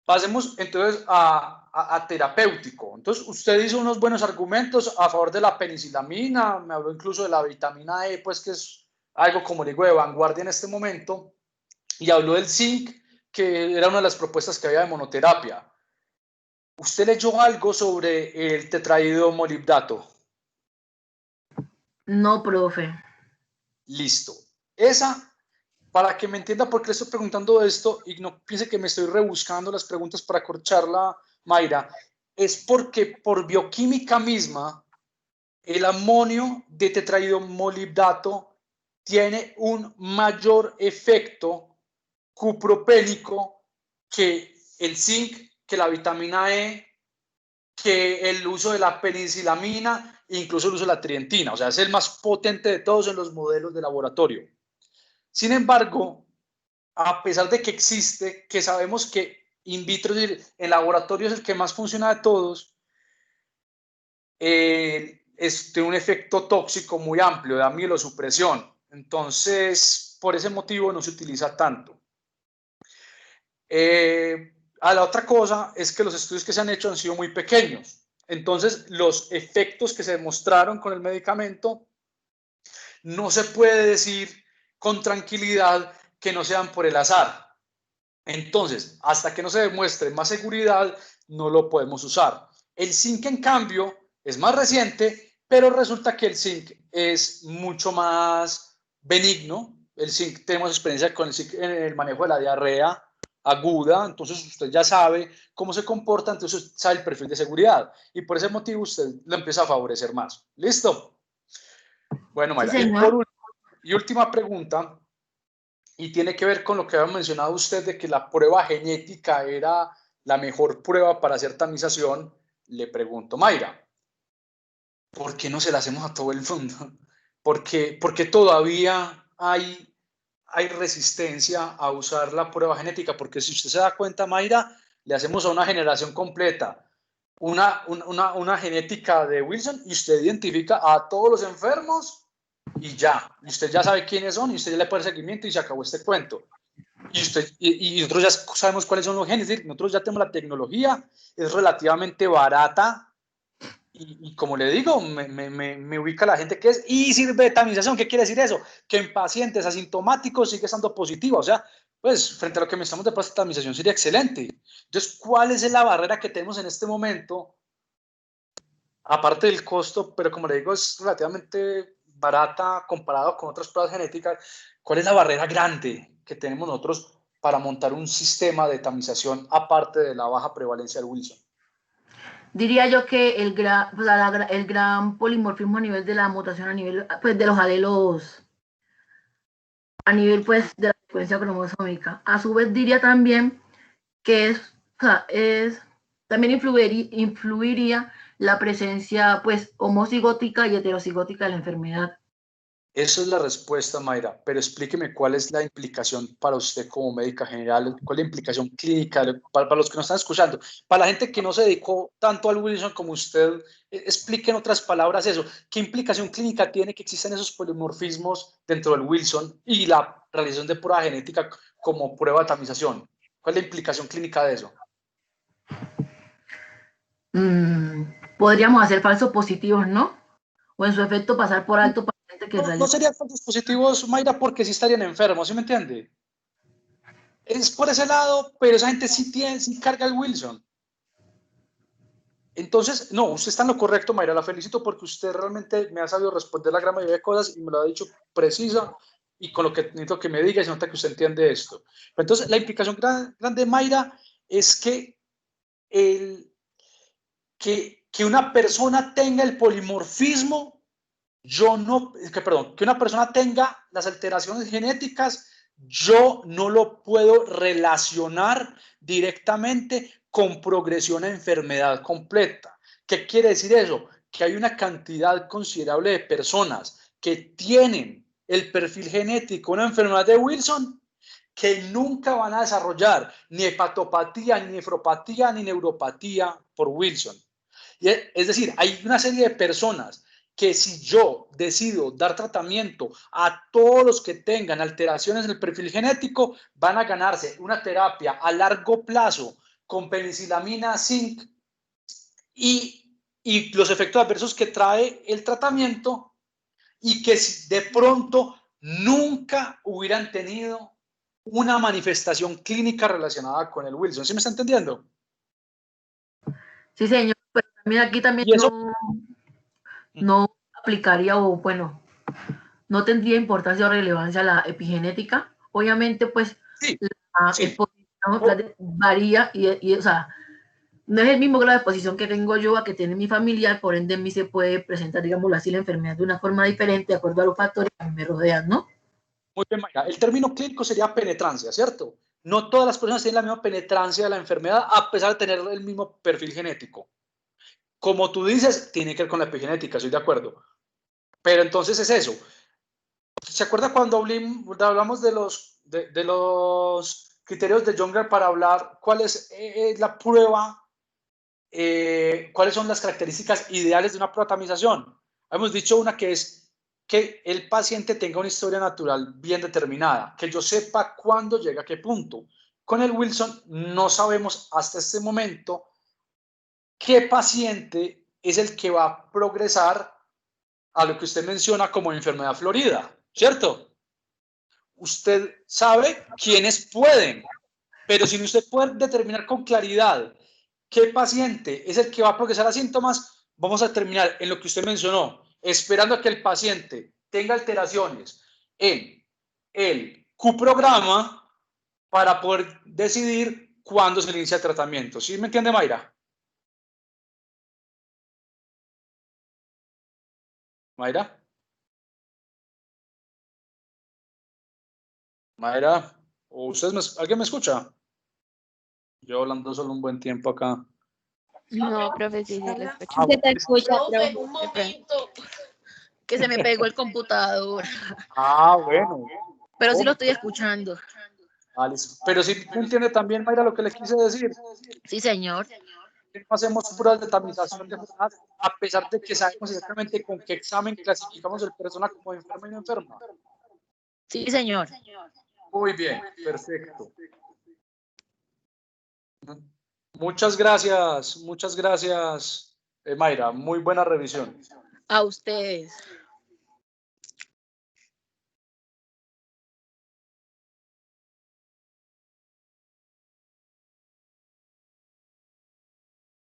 Pasemos entonces a terapéutico. Entonces, usted hizo unos buenos argumentos a favor de la penicilamina, me habló incluso de la vitamina E, pues que es algo, como digo, de vanguardia en este momento, y habló del zinc, que era una de las propuestas que había de monoterapia. ¿Usted leyó algo sobre el tetrahidromolibdato?
No, profe.
Listo. Esa, para que me entienda por qué le estoy preguntando esto y no piense que me estoy rebuscando las preguntas para corcharla, Mayra, es porque por bioquímica misma, el amonio de tetrahidromolibdato tiene un mayor efecto cupropénico que el zinc, que la vitamina E, que el uso de la penicilamina e incluso el uso de la trientina. O sea, es el más potente de todos en los modelos de laboratorio. Sin embargo, a pesar de que existe, que sabemos que in vitro, es decir, en laboratorio es el que más funciona de todos, tiene un efecto tóxico muy amplio, da mielosupresión. Entonces, por ese motivo no se utiliza tanto. A la otra cosa es que los estudios que se han hecho han sido muy pequeños. Entonces, los efectos que se demostraron con el medicamento no se puede decir con tranquilidad que no sean por el azar. Entonces, hasta que no se demuestre más seguridad, no lo podemos usar. El zinc, en cambio, es más reciente, pero resulta que el zinc es mucho más benigno. El zinc, tenemos experiencia con el zinc en el manejo de la diarrea aguda, entonces usted ya sabe cómo se comporta, entonces sabe el perfil de seguridad y por ese motivo usted lo empieza a favorecer más. ¿Listo? Bueno, Mayra,
Sí, señor.
y última pregunta, y tiene que ver con lo que había mencionado usted de que la prueba genética era la mejor prueba para hacer tamización. Le pregunto, Mayra, ¿por qué no se la hacemos a todo el mundo? Porque todavía hay resistencia a usar la prueba genética, porque si usted se da cuenta, Mayra, le hacemos a una generación completa, una genética de Wilson y usted identifica a todos los enfermos y ya. Y usted ya sabe quiénes son y usted ya le puede dar seguimiento y se acabó este cuento. Y nosotros ya sabemos cuáles son los genes, es decir, nosotros ya tenemos la tecnología, es relativamente barata y como le digo, me ubica la gente que es y sirve de tamización. ¿Qué quiere decir eso? Que en pacientes asintomáticos sigue estando positiva, o sea, pues frente a lo que mencionamos de tamización sería excelente. Entonces, ¿cuál es la barrera que tenemos en este momento? Aparte del costo, pero como le digo, es relativamente barata comparado con otras pruebas genéticas. ¿Cuál es la barrera grande que tenemos nosotros para montar un sistema de tamización aparte de la baja prevalencia del Wilson?
Diría yo que el gran polimorfismo a nivel de la mutación, a nivel pues, de los alelos, a nivel pues, de la secuencia cromosómica. A su vez diría también que también influiría la presencia pues homocigótica y heterocigótica de la enfermedad.
Esa es la respuesta, Mayra, pero explíqueme cuál es la implicación para usted como médica general, cuál es la implicación clínica para los que nos están escuchando, para la gente que no se dedicó tanto al Wilson como usted, explique en otras palabras eso, ¿qué implicación clínica tiene que existan esos polimorfismos dentro del Wilson y la realización de prueba genética como prueba de tamización? ¿Cuál es la implicación clínica de eso?
Podríamos hacer falsos positivos, ¿no? O en su efecto pasar por alto paciente que
No serían falsos positivos, Mayra, porque sí estarían enfermos, ¿sí me entiende? Es por ese lado, pero esa gente sí carga el Wilson. Entonces, no, usted está en lo correcto, Mayra, la felicito porque usted realmente me ha sabido responder la gran mayoría de cosas y me lo ha dicho precisa y con lo que necesito que me diga y se nota que usted entiende esto. Pero entonces, la implicación grande, Mayra, es que, que una persona tenga el polimorfismo, que una persona tenga las alteraciones genéticas, yo no lo puedo relacionar directamente con progresión a enfermedad completa. ¿Qué quiere decir eso? Que hay una cantidad considerable de personas que tienen el perfil genético de una enfermedad de Wilson que nunca van a desarrollar ni hepatopatía, ni nefropatía, ni neuropatía por Wilson. Es decir, hay una serie de personas que si yo decido dar tratamiento a todos los que tengan alteraciones en el perfil genético, van a ganarse una terapia a largo plazo con penicilamina, zinc y los efectos adversos que trae el tratamiento y que de pronto nunca hubieran tenido una manifestación clínica relacionada con el Wilson. ¿Sí me está entendiendo?
Sí, señor, pero también aquí también no aplicaría o bueno, no tendría importancia o relevancia la epigenética. Obviamente, pues,
sí,
el posición varía y, o sea, no es el mismo grado de exposición que tengo yo a que tiene mi familiar, por ende en mí se puede presentar, digámoslo así, la enfermedad de una forma diferente de acuerdo a los factores que me rodean, ¿no?
Muy bien, Mayra. El término clínico sería penetrancia, ¿cierto? No todas las personas tienen la misma penetrancia de la enfermedad a pesar de tener el mismo perfil genético. Como tú dices, tiene que ver con la epigenética, estoy de acuerdo. Pero entonces es eso. ¿Se acuerda cuando hablamos de los criterios de Younger para hablar cuál es la prueba, cuáles son las características ideales de una prueba de tamización? Hemos dicho una que es que el paciente tenga una historia natural bien determinada, que yo sepa cuándo llega a qué punto. Con el Wilson no sabemos hasta este momento qué paciente es el que va a progresar a lo que usted menciona como enfermedad florida, ¿cierto? Usted sabe quiénes pueden, pero si usted puede determinar con claridad qué paciente es el que va a progresar a síntomas, vamos a terminar en lo que usted mencionó, esperando a que el paciente tenga alteraciones en el Q-programa para poder decidir cuándo se inicia el tratamiento. ¿Sí me entiende, Mayra? Mayra. Mayra, ¿alguien me escucha? Yo hablando solo un buen tiempo acá.
No, profe, sí, se le escucha.
Se te escucha, profe. Un momento, que se me pegó el computador.
Bueno.
Pero sí lo estoy escuchando.
Vale. Pero sí me entiende también, Mayra, lo que le quise decir.
Sí, señor.
no hacemos pruebas de tamización de jornadas, a pesar de que sabemos exactamente con qué examen clasificamos el persona como enferma y no enferma?
Sí, señor.
Muy bien, perfecto. Muchas gracias, Mayra. Muy buena revisión.
A ustedes.